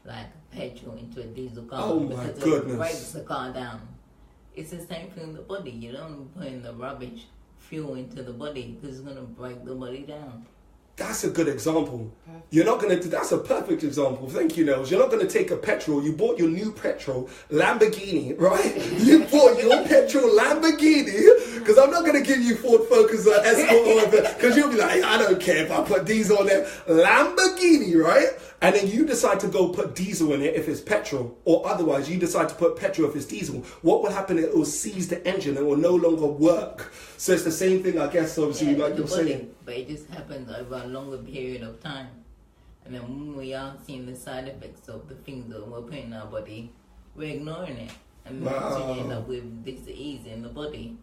like petrol into a diesel car because it breaks the car down. It's the same thing in the body. You don't put in the rubbish fuel into the body, because it's going to break the body down.
That's a good example. You're not going to, that's a perfect example. Thank you, Nels. You're not going to take a petrol. You bought your new petrol Lamborghini, right? You bought your petrol Lamborghini, because I'm not going to give you Ford Focus or Escort, because you'll be like, I don't care if I put diesel on there. Lamborghini, right? And then you decide to go put diesel in it if it's petrol, or otherwise you decide to put petrol if it's diesel. What will happen? It will seize the engine. It will no longer work. So it's the same thing, I guess, obviously, like you're saying.
But it just happens over a longer period of time. And then when we are seeing the side effects of the things that we're putting in our body, we're ignoring it. And so you end up with disease in the body.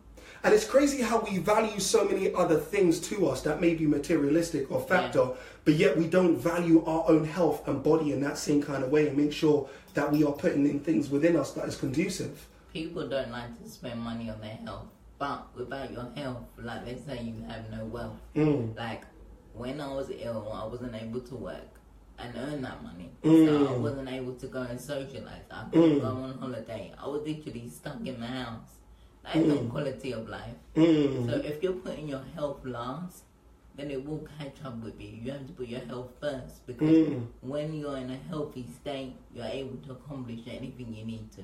And it's crazy how we value so many other things to us that may be materialistic or factor, but yet we don't value our own health and body in that same kind of way, and make sure that we are putting in things within us that is conducive.
People don't like to spend money on their health, but without your health, like they say, you have no wealth. Like when I was ill, I wasn't able to work and earn that money. So I wasn't able to go and socialize. I couldn't go on holiday. I was literally stuck in the house. That is not quality of life. So if you're putting your health last, then it will catch up with you. You have to put your health first, because when you're in a healthy state, you're able to accomplish anything you need to.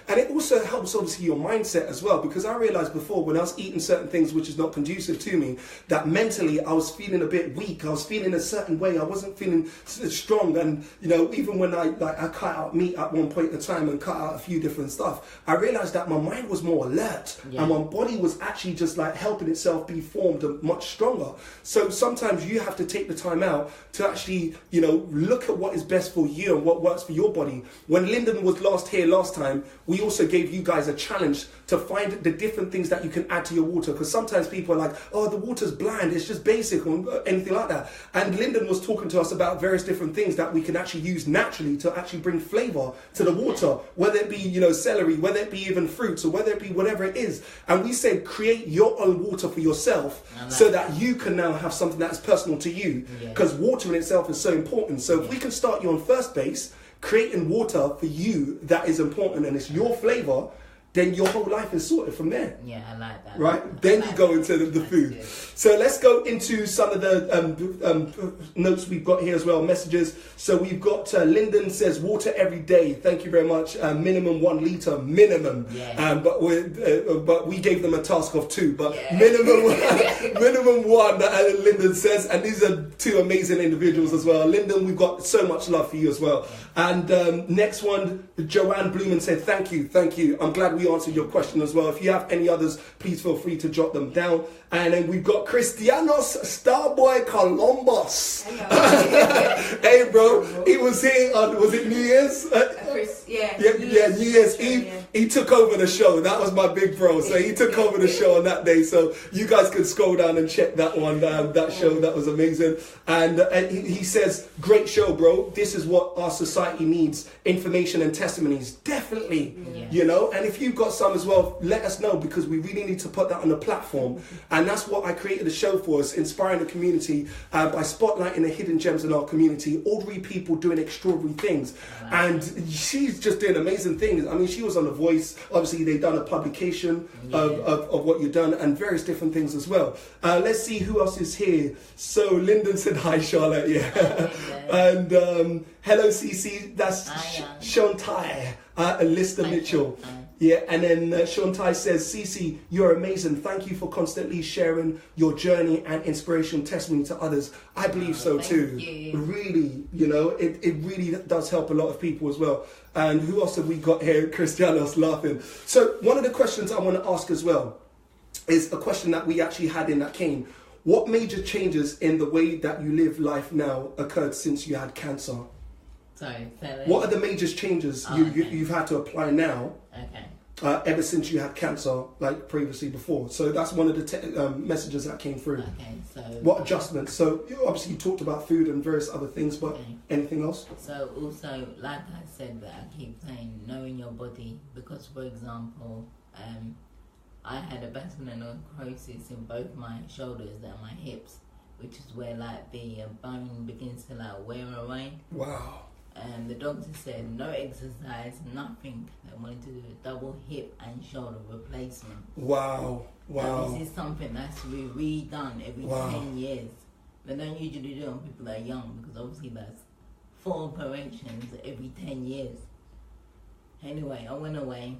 And it also helps, obviously, your mindset as well, because I realised before, when I was eating certain things which is not conducive to me, that mentally I was feeling a bit weak. I was feeling a certain way. I wasn't feeling strong. And, even when I cut out meat at one point in time and cut out a few different stuff, I realised that my mind was more alert and my body was actually just like helping itself be formed and much stronger. So So sometimes you have to take the time out to actually, you know, look at what is best for you and what works for your body. When Lyndon was here last time, we also gave you guys a challenge to find the different things that you can add to your water. Because sometimes people are like, oh, the water's bland, it's just basic or anything like that. And Lyndon was talking to us about various different things that we can actually use naturally to actually bring flavour to the water, whether it be, you know, celery, whether it be even fruits, or whether it be whatever it is. And we said create your own water for yourself so that you can now have something that's personal to you, because water in itself is so important. So if we can start you on first base, creating water for you that is important and it's your flavour, then your whole life is sorted from there.
Yeah, I like that.
Right? Then you go into the food.
Good.
So let's go into some of the notes we've got here as well, messages. So we've got Lyndon says, water every day. Thank you very much. Minimum 1 litre, minimum.
Yeah.
But we gave them a task of 2. But minimum 1, Lyndon says. And these are 2 amazing individuals as well. Lyndon, we've got so much love for you as well. And next one, Joanne Blumen said, thank you. I'm glad we answered your question as well. If you have any others, please feel free to jot them down. And then we've got Cristianos Starboy Columbus. Hey, bro, he was here on, was it New Year's? New Year's Eve. Yeah. He took over the show. That was my big bro. So he took over the show on that day. So you guys could scroll down and check that one, that show. That was amazing. And he says, great show, bro. This is what our society needs. Information and testimonies. Definitely. Yeah. You know, and if you've got some as well, let us know, because we really need to put that on the platform. And that's what I created the show for, is inspiring the community by spotlighting the hidden gems in our community, ordinary people doing extraordinary things. And she's just doing amazing things. I mean, she was on The Voice. Obviously, they've done a publication of what you've done, and various different things as well. Let's see who else is here. So Lyndon said, hi, Charlotte. Yeah. And hello, Cece. That's Shontai. Alyssa Mitchell. Yeah, and then Shontai says, Cece, you're amazing. Thank you for constantly sharing your journey and inspiration testimony to others. I believe so too. You. Really, you know, it really does help a lot of people as well. And who else have we got here? Cristiano's laughing. So one of the questions I want to ask as well is a question that we actually had in that came. What major changes in the way that you live life now occurred since you had cancer?
Sorry,
what are the major changes you've had to apply now?
Okay.
Ever since you had cancer, like previously before. So that's one of the messages that came through.
Okay, so
what adjustments? So obviously you talked about food and various other things, but anything else?
So also, like I said, that I keep saying, knowing your body, because for example, I had a vascular necrosis in both my shoulders and my hips, which is where like the bone begins to like wear away.
Wow.
And the doctor said no exercise, nothing. They wanted to do a double hip and shoulder replacement.
Wow.
Now, this is something that's to be redone every 10 years. They don't usually do it on people that are young, because obviously that's 4 operations every 10 years. Anyway, I went away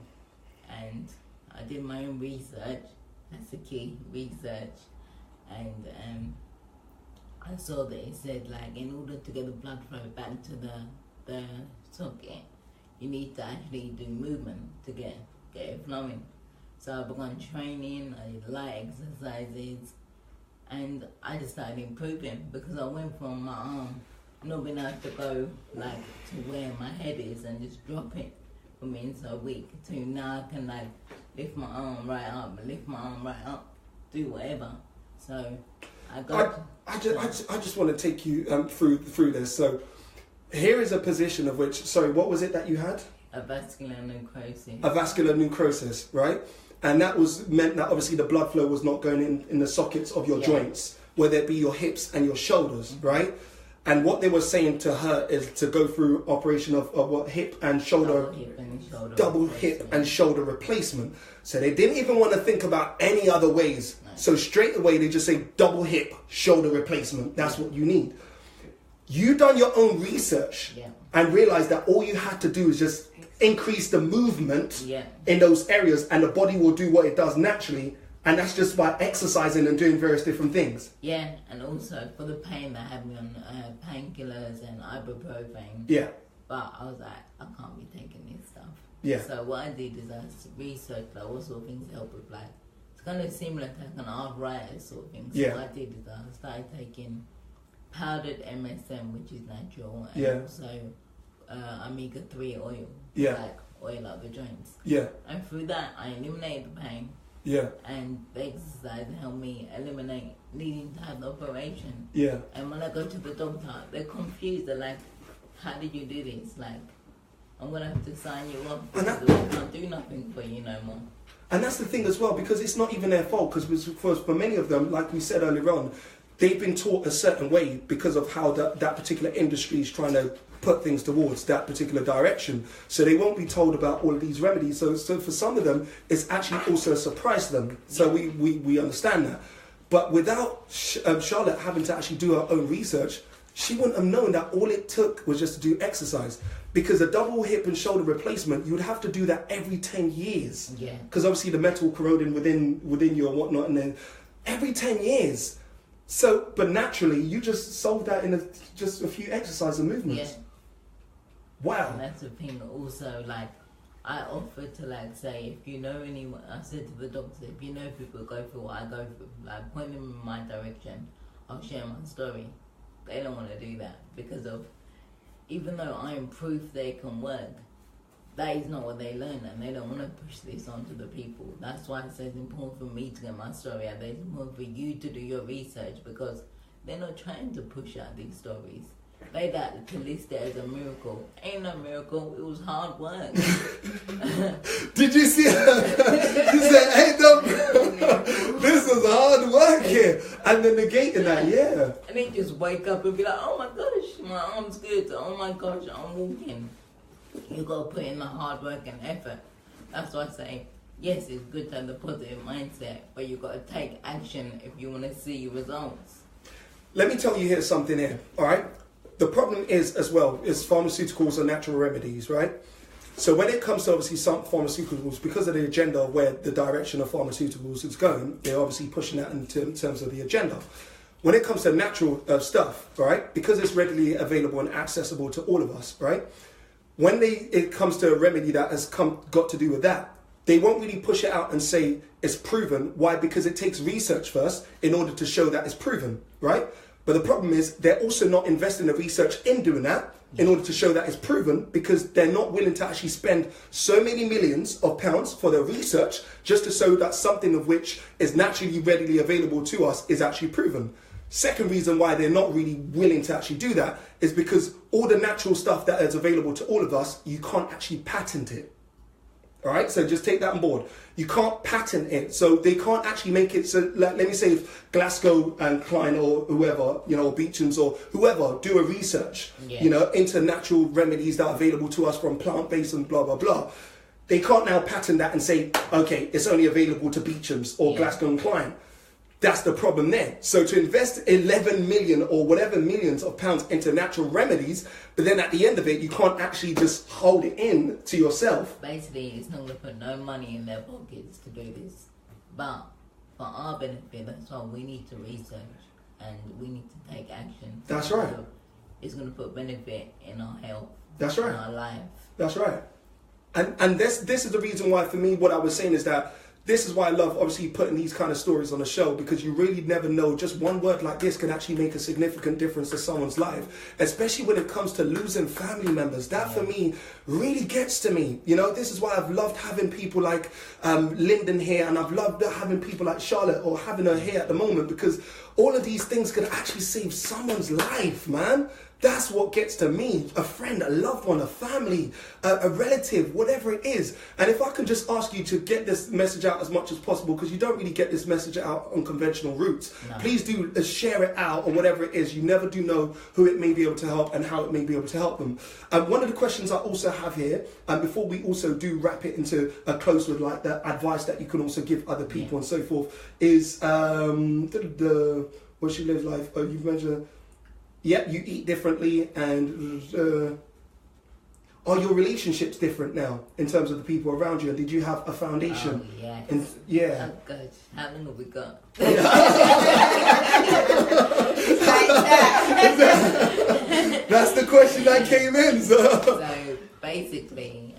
and I did my own research. That's the key, research. And I saw that it said, like, in order to get the blood flow back to the socket, you need to actually do movement to get it flowing. So I began training, I did light exercises, and I just started improving, because I went from my arm not being able to go like to where my head is and just drop it for me into a week, to now I can like lift my arm right up, do whatever. So I
just want to take you through this. So here is a position of which, sorry, what was it that you had?
A vascular necrosis.
A vascular necrosis, right? And that meant that obviously the blood flow was not going in the sockets of your joints, whether it be your hips and your shoulders, right? And what they were saying to her is to go through operation of what, hip and shoulder, double hip and shoulder replacement. So they didn't even want to think about any other ways. No. So straight away they just say double hip shoulder replacement. That's what you need. You done your own research and realized that all you had to do is just increase the movement in those areas, and the body will do what it does naturally. And that's just by exercising and doing various different things.
Yeah, and also for the pain, they had me on painkillers and ibuprofen.
Yeah.
But I was like, I can't be taking this stuff.
Yeah.
So what I did is I researched like what sort of things help with like kind of similar to like an arthritis sort of thing. So
Yeah.
what I did is I started taking powdered MSM, which is natural, and
Yeah.
also omega-3 oil,
Yeah.
like oil up the joints.
Yeah.
And through that, I eliminated the pain,
Yeah.
and the exercise helped me eliminate needing to have the operation.
Yeah.
And when I go to the doctor, they're confused. They're like, how did you do this? Like, I'm going to have to sign you up because I can't do nothing for you no more.
And that's the thing as well, because it's not even their fault, because for many of them, like we said earlier on, they've been taught a certain way because of how that particular industry is trying to put things towards that particular direction. So they won't be told about all of these remedies. So for some of them, it's actually also a surprise to them. So we understand that. But without Charlotte having to actually do her own research, she wouldn't have known that all it took was just to do exercise. Because a double hip and shoulder replacement, you would have to do that every 10 years.
Yeah.
Because obviously the metal corroding within you and whatnot, and then every 10 years. So, but naturally, you just solved that in just a few exercise and movements.
Yeah.
Wow.
And that's the thing also, like, I offered to, like, say, if you know anyone, I said to the doctor, if you know people go through what I go through, like, point them in my direction, I'll share my story. They don't want to do that because of, even though I am proof they can work, that is not what they learn, and they don't want to push this onto the people. That's why it's important for me to get my story out there. It's important for you to do your research, because they're not trying to push out these stories. They got to list it as a miracle. Ain't no miracle, it was hard work.
Did you see her? She said, hey, no, this was hard work here. And then negating that, yeah.
And they just wake up and be like, oh my gosh, my arm's good. Oh my gosh, I'm walking. You got to put in the hard work and effort. That's why I say, yes, it's good to have the positive mindset, but you got to take action if you want to see results.
Let me tell you here something here, all right? The problem is, as well, is pharmaceuticals are natural remedies, right? So when it comes to obviously some pharmaceuticals, because of the agenda of where the direction of pharmaceuticals is going, they're obviously pushing that in terms of the agenda. When it comes to natural stuff, right, because it's readily available and accessible to all of us, right, when it comes to a remedy that has got to do with that, they won't really push it out and say it's proven. Why? Because it takes research first in order to show that it's proven, right? But the problem is they're also not investing the research in doing that in order to show that it's proven, because they're not willing to actually spend so many millions of pounds for their research just to show that something of which is naturally readily available to us is actually proven. Second reason why they're not really willing to actually do that is because all the natural stuff that is available to all of us, you can't actually patent it. All right, so just take that on board. You can't patent it, so they can't actually make it. So let me say if Glasgow and Klein or whoever, or Beecham's or whoever do a research, into natural remedies that are available to us from plant-based and blah, blah, blah. They can't now patent that and say, okay, it's only available to Beecham's or Glasgow and Klein. That's the problem there. So to invest 11 million or whatever millions of pounds into natural remedies, but then at the end of it, you can't actually just hold it in to yourself.
Basically, it's not going to put no money in their pockets to do this. But for our benefit, that's why we need to research and we need to take action.
That's right.
So it's going to put benefit in our health.
That's right.
In our life.
That's right. And this is the reason why, for me, what I was saying is that this is why I love, obviously, putting these kind of stories on the show, because you really never know. Just one word like this can actually make a significant difference to someone's life, especially when it comes to losing family members. That, for me, really gets to me. This is why I've loved having people like Lyndon here, and I've loved having people like Charlotte or having her here at the moment, because all of these things could actually save someone's life, man. That's what gets to me. A friend, a loved one, a family, a relative, whatever it is. And if I can just ask you to get this message out as much as possible, because you don't really get this message out on conventional routes. No. Please do share it out or whatever it is. You never do know who it may be able to help and how it may be able to help them. One of the questions I also have here, and before we also do wrap it into a close with like the advice that you can also give other people and so forth, is what she lives life. You've mentioned. Yeah, you eat differently, and are your relationships different now in terms of the people around you? And did you have a foundation?
Yeah. Oh, good. How long have we got?
That's the question that came in. So
basically,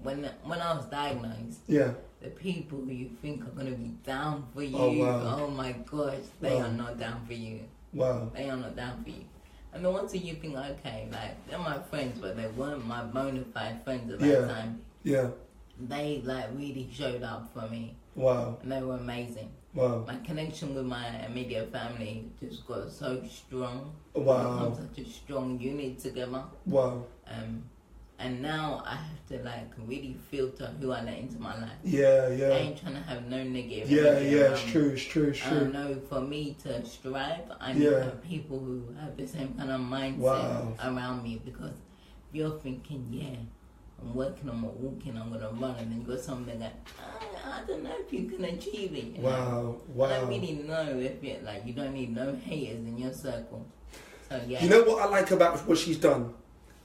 when I was diagnosed,
Yeah.
the people who you think are going to be down for you,
Oh, wow.
oh my gosh, they are not down for you.
Wow.
They are not down for you. And the ones who you think, okay, like, they're my friends, but they weren't my bona fide friends at that time.
Yeah.
They, like, really showed up for me.
Wow.
And they were amazing.
Wow.
My connection with my immediate family just got so strong.
Wow.
We become such a strong unit together.
Wow.
And now I have to, like, really filter who I let into my life.
Yeah,
I
yeah.
ain't trying to have no negative
Yeah,
energy
yeah,
around
it's
me.
true, it's true, it's
I
true.
know for me to strive, I need to have people who have the same kind of mindset around me. Because if you're thinking, yeah, I'm working, I'm walking, I'm going to run, and then you got something like, I don't know if you can achieve it. You know?
Wow.
I don't really know if it, like, you don't need no haters in your circle. So, yeah.
You know what I like about what she's done?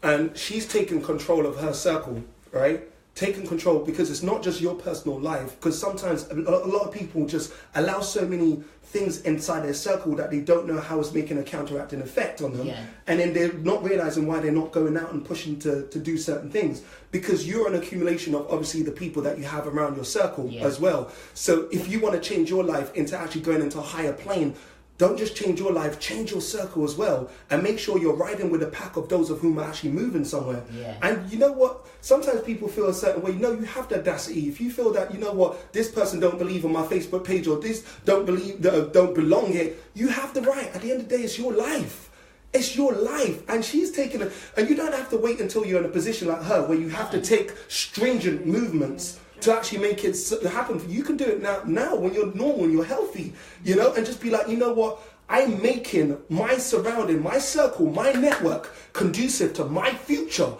And she's taken control of her circle, right? Taking control, because it's not just your personal life. Because sometimes a lot of people just allow so many things inside their circle that they don't know how it's making a counteracting effect on them.
Yeah.
And then they're not realizing why they're not going out and pushing to do certain things. Because you're an accumulation of obviously the people that you have around your circle as well. So if you want to change your life into actually going into a higher plane, don't just change your life, change your circle as well. And make sure you're riding with a pack of those of whom are actually moving somewhere.
Yeah.
And you know what? Sometimes people feel a certain way. No, you have the audacity. If you feel that, you know what, this person don't believe on my Facebook page, or this don't belong here, you have the right. At the end of the day, it's your life. It's your life. And she's taking it. And you don't have to wait until you're in a position like her where you have to take stringent movements to actually make it happen. You can do it now when you're normal, you're healthy, you know, and just be like, you know what, I'm making my surrounding, my circle, my network conducive to my future.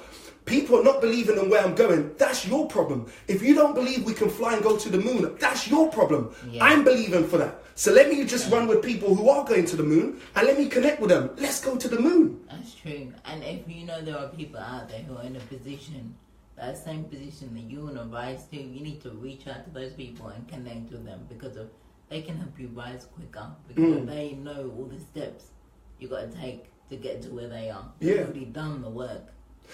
People are not believing in where I'm going. That's your problem. If you don't believe we can fly and go to the moon, that's your problem. Yeah. I'm believing for that. So let me just run with people who are going to the moon, and let me connect with them. Let's go to the moon.
That's true. And if you know there are people out there who are in a position, that same position that you want to rise to, you need to reach out to those people and connect with them, because they can help you rise quicker, because they know all the steps you got to take to get to where they are. They've already done the work.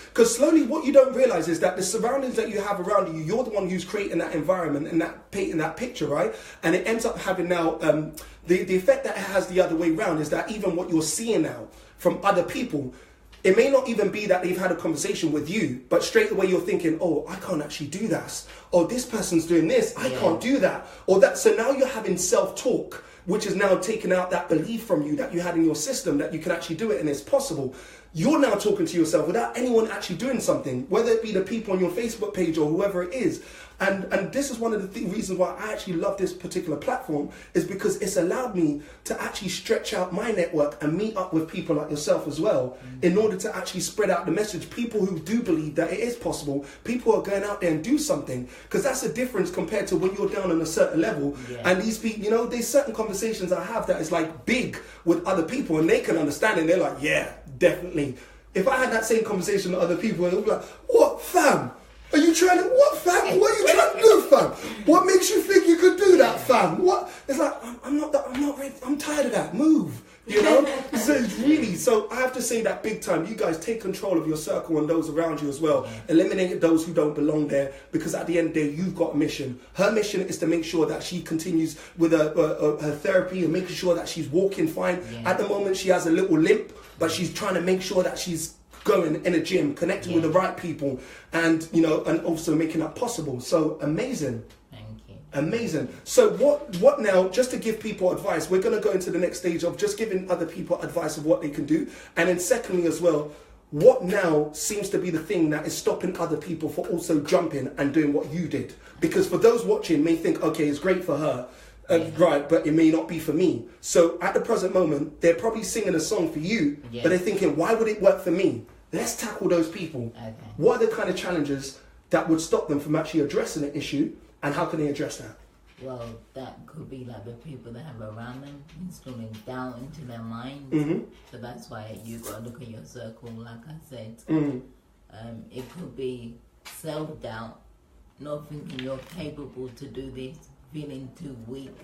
Because slowly what you don't realise is that the surroundings that you have around you, you're the one who's creating that environment and that painting that picture, right? And it ends up having now, the effect that it has the other way around is that even what you're seeing now from other people, it may not even be that they've had a conversation with you, but straight away you're thinking, oh, I can't actually do that. Or this person's doing this, I can't do that. Or that. So now you're having self-talk, which is now taking out that belief from you that you had in your system that you can actually do it and it's possible. You're now talking to yourself without anyone actually doing something, whether it be the people on your Facebook page or whoever it is. And this is one of the reasons why I actually love this particular platform, is because it's allowed me to actually stretch out my network and meet up with people like yourself as well, in order to actually spread out the message. People who do believe that it is possible, people who are going out there and do something, because that's a difference compared to when you're down on a certain level. And these people, you know, there's certain conversations I have that is like big with other people, and they can understand it, and they're like, yeah, definitely. If I had that same conversation with other people, they'll be like, what, fam? Are you trying to, what, fam? What are you trying to do, fam? What makes you think you could do that, fam? What? It's like, I'm not ready. I'm tired of that. Move, you know? So it's really, so I have to say that big time. You guys take control of your circle and those around you as well. Eliminate those who don't belong there, because at the end of the day, you've got a mission. Her mission is to make sure that she continues with her therapy and making sure that she's walking fine. At the moment, she has a little limp, but she's trying to make sure that she's going in a gym, connecting with the right people, and you know, and also making that possible. So amazing.
Thank you.
Amazing. So what now, just to give people advice, we're going to go into the next stage of just giving other people advice of what they can do. And then secondly as well, what now seems to be the thing that is stopping other people from also jumping and doing what you did? Because for those watching may think, okay, it's great for her, right, but it may not be for me. So at the present moment, they're probably singing a song for you, but they're thinking, why would it work for me? Let's tackle those people. Okay. What are the kind of challenges that would stop them from actually addressing the issue, and how can they address that?
Well, that could be like the people that have around them installing doubt into their minds. So that's why you got to look at your circle, like I said. It could be self-doubt, not thinking you're capable to do this, feeling too weak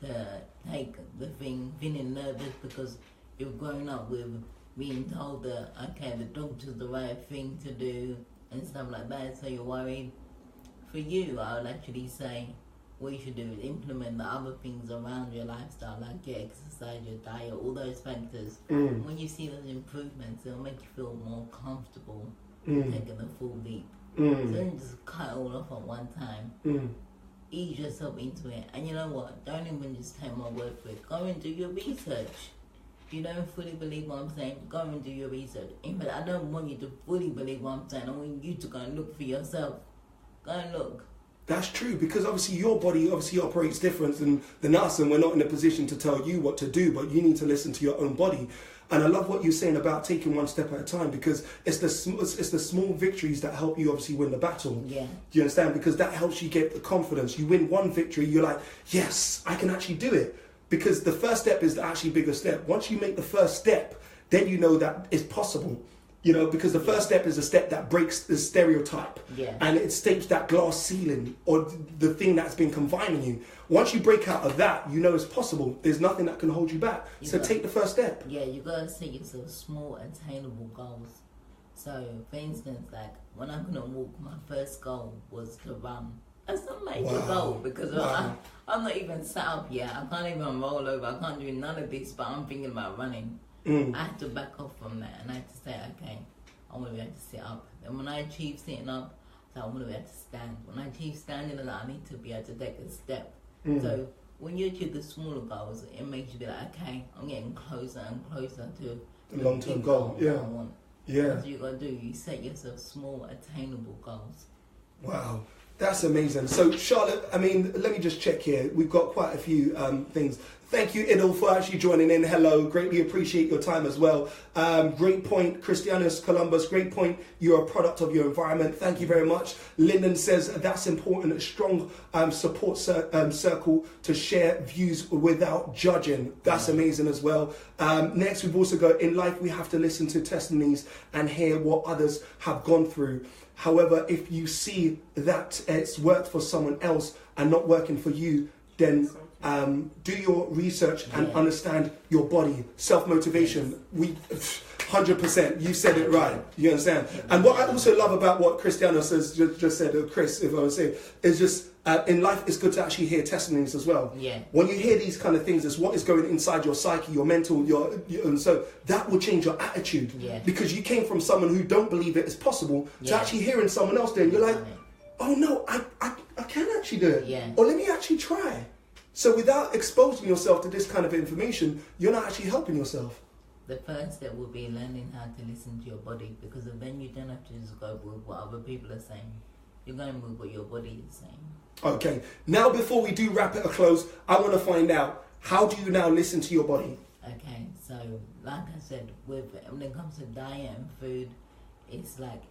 to take the thing, feeling nervous because you've grown up with being told that, okay, the doctor's the right thing to do and stuff like that, so you're worried. for you, I would actually say what you should do is implement the other things around your lifestyle, like your exercise, your diet, all those factors. When you see those improvements, it'll make you feel more comfortable taking the full leap. So don't just cut it all off at one time. Ease yourself into it. And you know what? Don't even just take my word for it. Go and do your research. If you don't fully believe what I'm saying, go and do your research. In fact, I don't want you to fully believe what I'm saying. I want you to go and look for yourself. Go and look.
That's true, because obviously your body operates different than us, and we're not in a position to tell you what to do, but you need to listen to your own body. And I love what you're saying about taking one step at a time, because it's the small victories that help you obviously win the battle.
Yeah.
Do you understand? Because that helps you get the confidence. You win one victory, you're like, yes, I can actually do it. Because the first step is the actually bigger step. Once you make the first step, then you know that it's possible. You know, because the first step is a step that breaks the stereotype.
Yeah.
And it states that glass ceiling or the thing that's been confining you. Once you break out of that, you know it's possible. There's nothing that can hold you back. Take the first step.
Yeah, you got to set yourself small, attainable goals. So, for instance, like when I couldn't walk, my first goal was to run. That's a major goal, because I'm not even sat up yet. I can't even roll over. I can't do none of this, but I'm thinking about running. I had to back off from that, and I had to say, okay, I want to be able to sit up. And when I achieve sitting up, I want to be able to stand. When I achieve standing, I need to be able to take a step. So when you achieve the smaller goals, it makes you be like, okay, I'm getting closer and closer to
the long-term goal. Yeah.
I want.
Yeah.
That's what you got to do. You set yourself small, attainable goals.
Wow. That's amazing. So, Charlotte, I mean, let me just check here. We've got quite a few things. Thank you, Idil, for actually joining in. Hello. Greatly appreciate your time as well. Great point. Christianus Columbus, great point. You're a product of your environment. Thank you very much. Lyndon says that's important. A strong support circle to share views without judging. That's amazing as well. Next, we've also got, in life, we have to listen to testimonies and hear what others have gone through. However, if you see that it's worked for someone else and not working for you, then do your research and understand your body. Self-motivation. 100%. You said it right. You understand? And what I also love about what Cristiano says, just said, or Chris, if I would say, is just in life, it's good to actually hear testimonies as well.
Yeah.
When you hear these kind of things, it's what is going inside your psyche, your mental, and so that will change your attitude.
Yeah.
Because you came from someone who don't believe it is possible to actually hearing someone else do it. You're like, oh no, I can actually do it.
Yeah.
Or let me actually try. So without exposing yourself to this kind of information, you're not actually helping yourself.
The first step will be learning how to listen to your body, because then you don't have to just go with what other people are saying. You're going with what your body is saying.
Okay. Now, before we do wrap it a close, I want to find out, how do you now listen to your body?
Okay, so like I said, when it comes to diet and food, it's like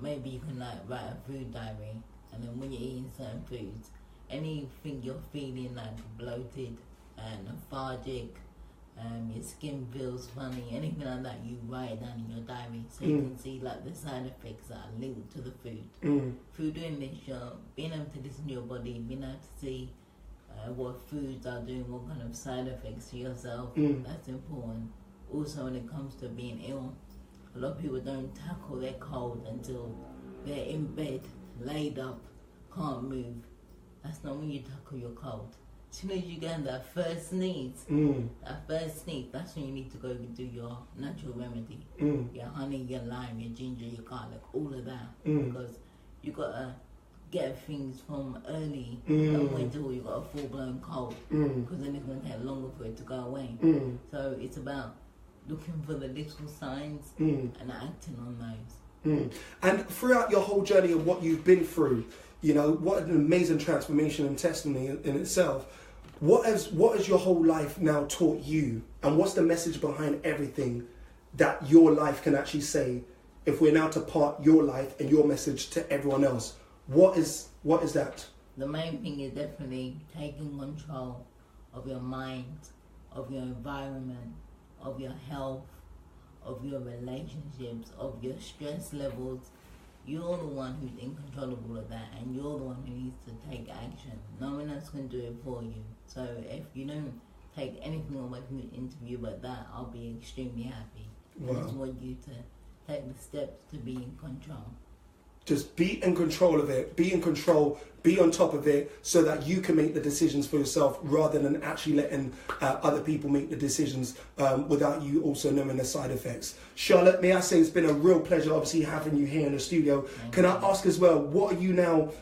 maybe you can like write a food diary, and then when you're eating certain foods, anything you're feeling like bloated and lethargic, your skin feels funny, anything like that, you write it down in your diary so you can see like the side effects that are linked to the food. Through doing this, you're being able to listen to your body, being able to see what foods are doing, what kind of side effects to yourself. That's important. Also, when it comes to being ill, a lot of people don't tackle their cold until they're in bed, laid up, can't move. That's not when you tackle your cold. As soon as you get that first sneeze, that's when you need to go and do your natural remedy. Your honey, your lime, your ginger, your garlic, all of that. Because you got to get things from early. Don't wait till you got a full-blown cold, because then it's going to take longer for it to go away. So it's about looking for the little signs and acting on those.
And throughout your whole journey of what you've been through, you know, what an amazing transformation and testimony in itself. What has your whole life now taught you? And what's the message behind everything that your life can actually say, if we're now to part your life and your message to everyone else? What is that?
The main thing is definitely taking control of your mind, of your environment, of your health, of your relationships, of your stress levels. You're the one who's in control of all of that, and you're the one who needs to take action. No one else can do it for you. So if you don't take anything away from the interview but that, I'll be extremely happy. Wow. I just want you to take the steps to be in control.
Just be in control of it. Be in control. Be on top of it so that you can make the decisions for yourself rather than actually letting other people make the decisions without you also knowing the side effects. Charlotte, may I say it's been a real pleasure obviously having you here in the studio. Can I ask as well, what are you now,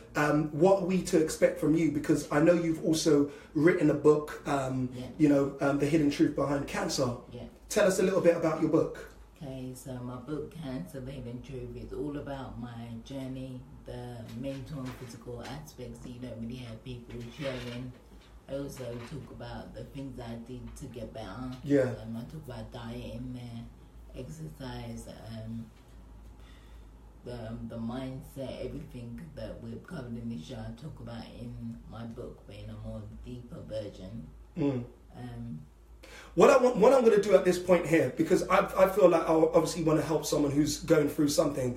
what are we to expect from you? Because I know you've also written a book, The Hidden Truth Behind Cancer. Yeah. Tell us a little bit about your book.
Okay, so my book, Cancer, The Hidden Truth, is all about my journey, the mental and physical aspects that you don't really have people sharing. I also talk about the things I did to get better.
Yeah.
I talk about diet in there, exercise, the mindset, everything that we've covered in this show I talk about in my book, but in a more deeper version.
What I'm going to do at this point here, because I feel like I obviously want to help someone who's going through something.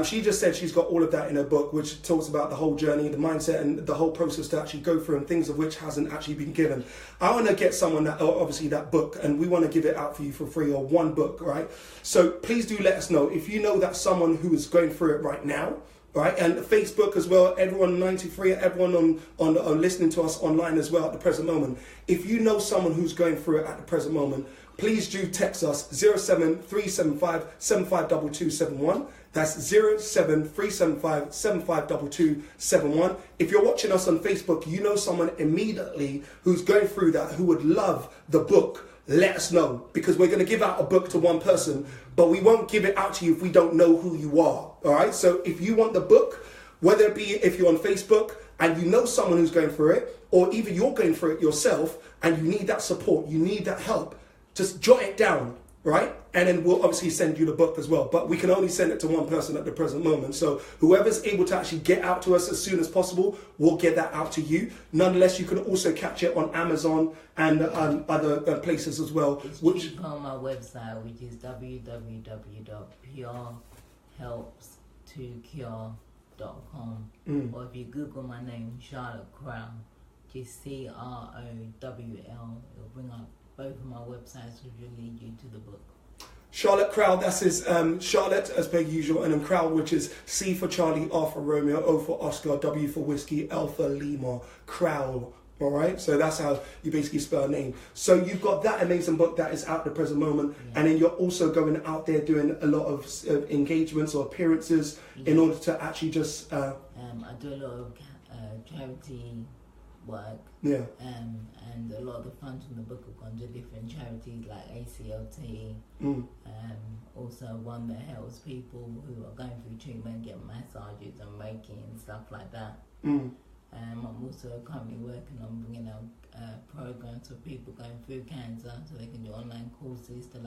She just said she's got all of that in her book, which talks about the whole journey, the mindset, and the whole process to actually go through, and things of which hasn't actually been given. I want to get someone that, obviously that book, and we want to give it out for you for free, or one book, right? So please do let us know if you know that someone who is going through it right now. Right, and Facebook as well, everyone 93, everyone on listening to us online as well at the present moment. If you know someone who's going through it at the present moment, please do text us 07375 752271. That's 07375 752271. If you're watching us on Facebook, you know someone immediately who's going through that, who would love the book. Let us know, because we're going to give out a book to one person, but we won't give it out to you if we don't know who you are. All right. So if you want the book, whether it be if you're on Facebook and you know someone who's going through it, or even you're going through it yourself and you need that support, you need that help, just jot it down. Right. And then we'll obviously send you the book as well. But we can only send it to one person at the present moment. So whoever's able to actually get out to us as soon as possible, we'll get that out to you. Nonetheless, you can also catch it on Amazon and other places as well.
It's cheap on my website, which is www.purehelps2cure.com. Or if you Google my name, Charlotte Crowl, just Crowl, it'll bring up both of my websites, which will lead you to the book.
Charlotte Crowl, that's his Charlotte as per usual, and then Crowl, which is C for Charlie, R for Romeo, O for Oscar, W for Whiskey, L for Lima, Crowl. All right, so that's how you basically spell a name. So you've got that amazing book that is out at the present moment, and then you're also going out there doing a lot of engagements or appearances in order to actually just.
I do a lot of charity work.
Yeah.
And a lot of the funds from the book have gone to different charities like ACLT. Also one that helps people who are going through treatment get massages and Reiki and stuff like that. I'm also currently working on bringing out programs for people going through cancer, so they can do online courses to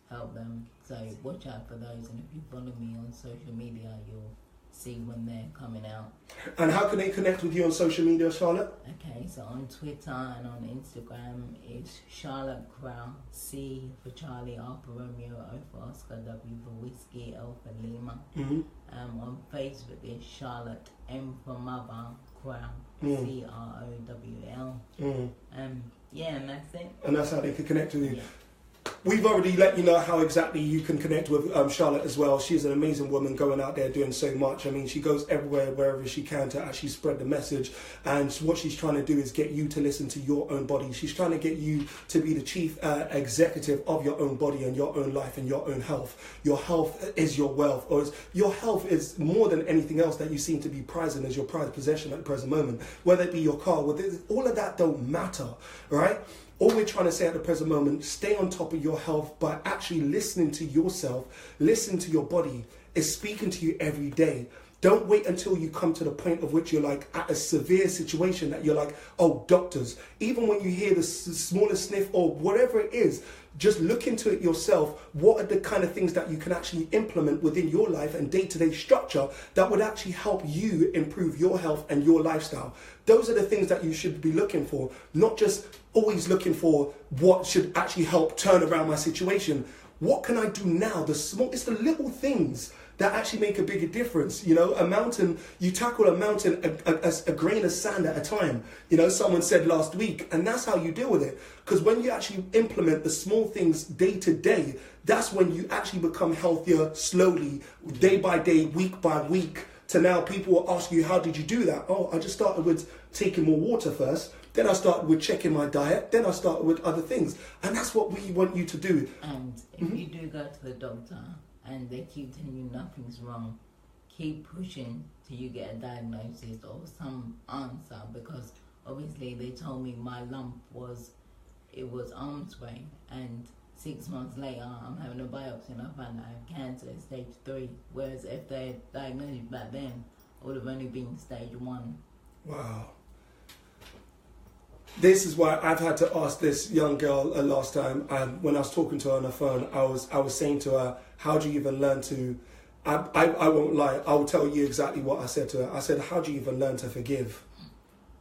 help them. So watch out for those, and if you follow me on social media, you'll see when they're coming out.
And how can they connect with you on social media, Charlotte?
Okay, so on Twitter and on Instagram it's Charlotte Crowl, C for Charlie, R for Romeo, O for Oscar, W for Whiskey, L for Lima. On Facebook it's Charlotte, M for Mother, Crowl, CROWL. And that's it. And that's how they can connect with you. Yeah.
We've already let you know how exactly you can connect with Charlotte as well. She's an amazing woman going out there doing so much. I mean, she goes everywhere, wherever she can to actually spread the message. And what she's trying to do is get you to listen to your own body. She's trying to get you to be the chief executive of your own body and your own life and your own health. Your health is your wealth, or your health is more than anything else that you seem to be prizing as your prized possession at the present moment. Whether it be your car, all of that don't matter, right? All we're trying to say at the present moment, stay on top of your health by actually listening to yourself, listen to your body. It's speaking to you every day. Don't wait until you come to the point of which you're at a severe situation that you're oh, doctors. Even when you hear the smallest sniff or whatever it is, just look into it yourself. What are the kind of things that you can actually implement within your life and day-to-day structure that would actually help you improve your health and your lifestyle? Those are the things that you should be looking for, not just always looking for what should actually help turn around my situation. What can I do now? It's the little things that actually make a bigger difference. A mountain, you tackle a mountain a grain of sand at a time. Someone said last week, and that's how you deal with it. Because when you actually implement the small things day to day, that's when you actually become healthier slowly, day by day, week by week. to now people will ask you, how did you do that? Oh, I just started with taking more water first. Then I started with checking my diet. Then I started with other things. And that's what we want you to do.
And if you do go to the doctor and they keep telling you nothing's wrong, keep pushing till you get a diagnosis or some answer, because obviously they told me my lump was arm's way, and 6 months later I'm having a biopsy and I found out I have cancer at stage 3, whereas if they had diagnosed me back then, I would have only been stage 1.
Wow. This is why I've had to ask this young girl last time. When I was talking to her on the phone, I was saying to her, how do you even learn to... I won't lie, I will tell you exactly what I said to her. I said, how do you even learn to forgive?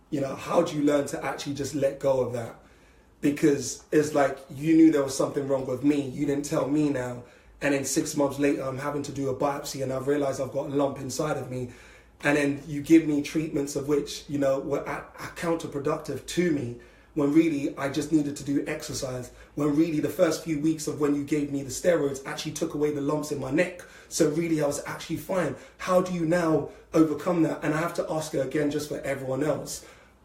You know, how do you learn to actually just let go of that? Because it's like, you knew there was something wrong with me. You didn't tell me now. And then 6 months later, I'm having to do a biopsy and I've realized I've got a lump inside of me. And then you give me treatments of which, you know, were counterproductive to me, when really I just needed to do exercise. When really the first few weeks of when you gave me the steroids actually took away the lumps in my neck. So really I was actually fine. How do you now overcome that? And I have to ask her again, just for everyone else,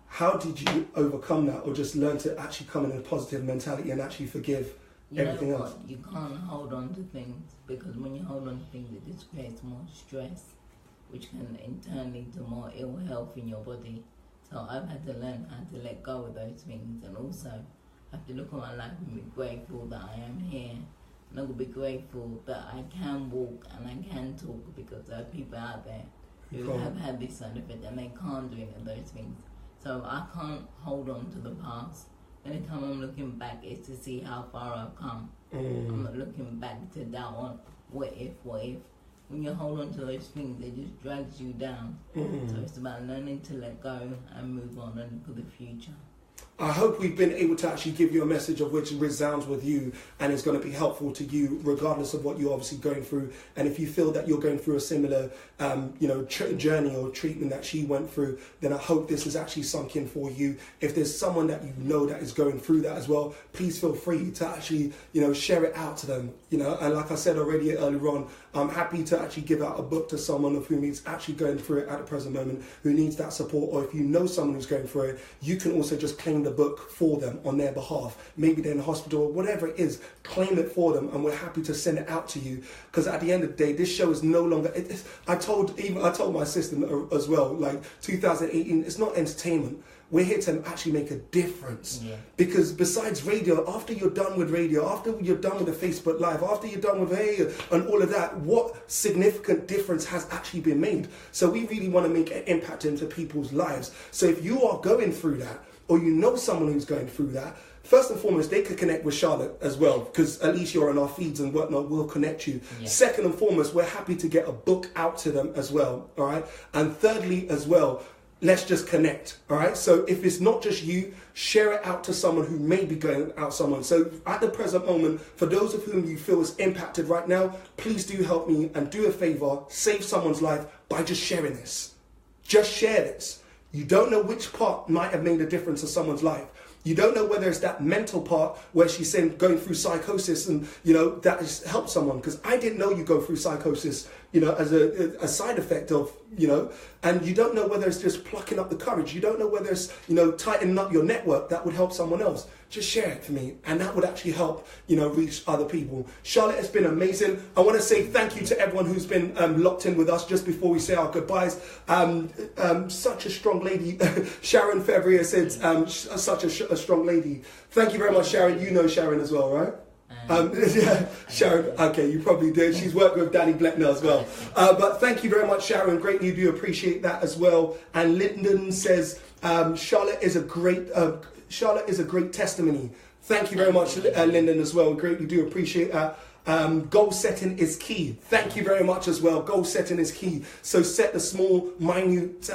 how did you overcome that, or just learn to actually come in a positive mentality and actually forgive everything else?
You can't hold on to things, because when you hold on to things, it just creates more stress, which can in turn lead to more ill health in your body. So I've had to learn how to let go of those things, and also have to look at my life and be grateful that I am here. And I'll be grateful that I can walk and I can talk, because there are people out there who have had this side effect and they can't do any of those things. So I can't hold on to the past. Anytime I'm looking back, it's to see how far I've come. I'm not looking back to doubt on what if. When you hold on to those things, it just drags you down. So it's about learning to let go and move on and for the future.
I hope we've been able to actually give you a message of which resounds with you and is going to be helpful to you regardless of what you're obviously going through. And if you feel that you're going through a similar journey or treatment that she went through, then I hope this has actually sunk in for you. If there's someone that you know that is going through that as well, please feel free to actually, share it out to them. And like I said already earlier on, I'm happy to actually give out a book to someone of whom is actually going through it at the present moment, who needs that support. Or if you know someone who's going through it, you can also just claim the book for them on their behalf. Maybe they're in the hospital or whatever it is, claim it for them, and we're happy to send it out to you. Because at the end of the day, this show is no longer... I told my sister as well, like 2018, it's not entertainment. We're here to actually make a difference. Yeah. Because besides radio, after you're done with radio, after you're done with the Facebook Live, after you're done with Hey and all of that, what significant difference has actually been made? So we really want to make an impact into people's lives. So if you are going through that, or you know someone who's going through that, first and foremost, they could connect with Charlotte as well, because at least you're on our feeds and whatnot, we'll connect you. Yeah. Second and foremost, we're happy to get a book out to them as well, all right? And thirdly as well, let's just connect, all right? So if it's not just you, share it out to someone who may be going out someone. So at the present moment, for those of whom you feel is impacted right now, please do help me and do a favor, save someone's life by just sharing this. Just share this. You don't know which part might have made a difference in someone's life. You don't know whether it's that mental part where she's saying going through psychosis and, that has helped someone. Because I didn't know you go through psychosis, as a side effect of, and you don't know whether it's just plucking up the courage. You don't know whether it's, tightening up your network that would help someone else. Just share it for me. And that would actually help, reach other people. Charlotte, it's been amazing. I want to say thank you to everyone who's been locked in with us just before we say our goodbyes. Such a strong lady. Sharon Fevrier said, such a strong lady. Thank you very much, Sharon. You know Sharon as well, right? Yeah, Sharon, okay, you probably did. She's worked with Danny Bleckner as well. But thank you very much, Sharon. Greatly do appreciate that as well. And Lyndon says, Charlotte is a great testimony. Thank you very much, Lyndon, as well. Greatly do appreciate that. Goal setting is key. Thank you very much as well. Goal setting is key. So set the small, minute,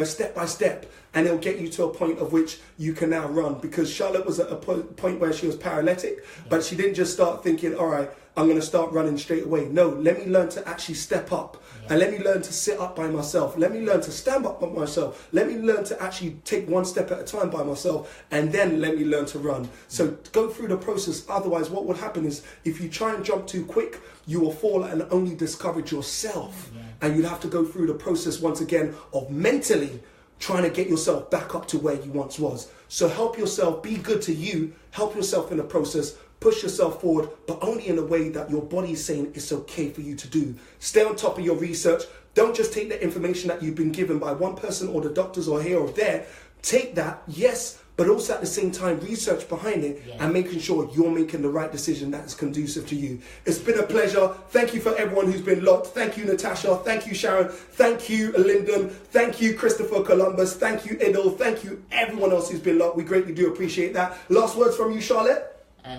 step by step, and it'll get you to a point of which you can now run. Because Charlotte was at a point where she was paralytic, but she didn't just start thinking, all right, I'm going to start running straight away. No, let me learn to actually step up. And let me learn to sit up by myself. Let me learn to stand up by myself. Let me learn to actually take one step at a time by myself. And then let me learn to run. So go through the process. Otherwise, what would happen is if you try and jump too quick, you will fall and only discourage yourself. and you'd have to go through the process once again of mentally trying to get yourself back up to where you once was. So help yourself, be good to you, help yourself in the process, push yourself forward, but only in a way that your body is saying it's okay for you to do. Stay on top of your research. Don't just take the information that you've been given by one person or the doctors or here or there. Take that, yes, but also at the same time research behind it and making sure you're making the right decision that is conducive to you. It's been a pleasure. Thank you for everyone who's been locked. Thank you, Natasha. Thank you, Sharon. Thank you, Lyndon. Thank you, Christopher Columbus. Thank you, Idil. Thank you, everyone else who's been locked. We greatly do appreciate that. Last words from you, Charlotte?
I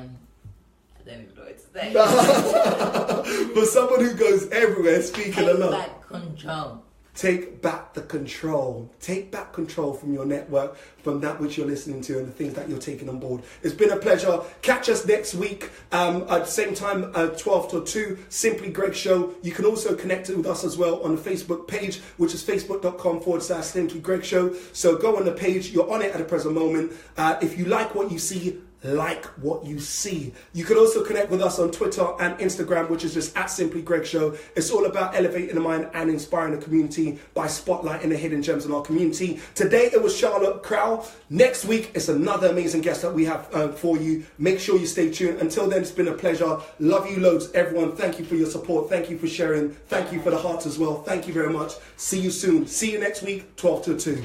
don't even know what to say.
For someone who goes everywhere speaking a lot.
Take back control.
Take back the control. Take back control from your network, from that which you're listening to and the things that you're taking on board. It's been a pleasure. Catch us next week at the same time, 12 to 2, Simply Greg Show. You can also connect with us as well on the Facebook page, which is facebook.com/Simply Greg Show. So go on the page. You're on it at the present moment. If you like what you see, like what you see. You can also connect with us on Twitter and Instagram, which is just @Simply Greg Show. It's all about elevating the mind and inspiring the community by spotlighting the hidden gems in our community. Today it was Charlotte Crowl. Next week it's another amazing guest that we have for you. Make sure you stay tuned. Until then, it's been a pleasure. Love you loads, everyone. Thank you for your support. Thank you for sharing. Thank you for the hearts as well. Thank you very much. See you soon. See you next week, 12 to 2.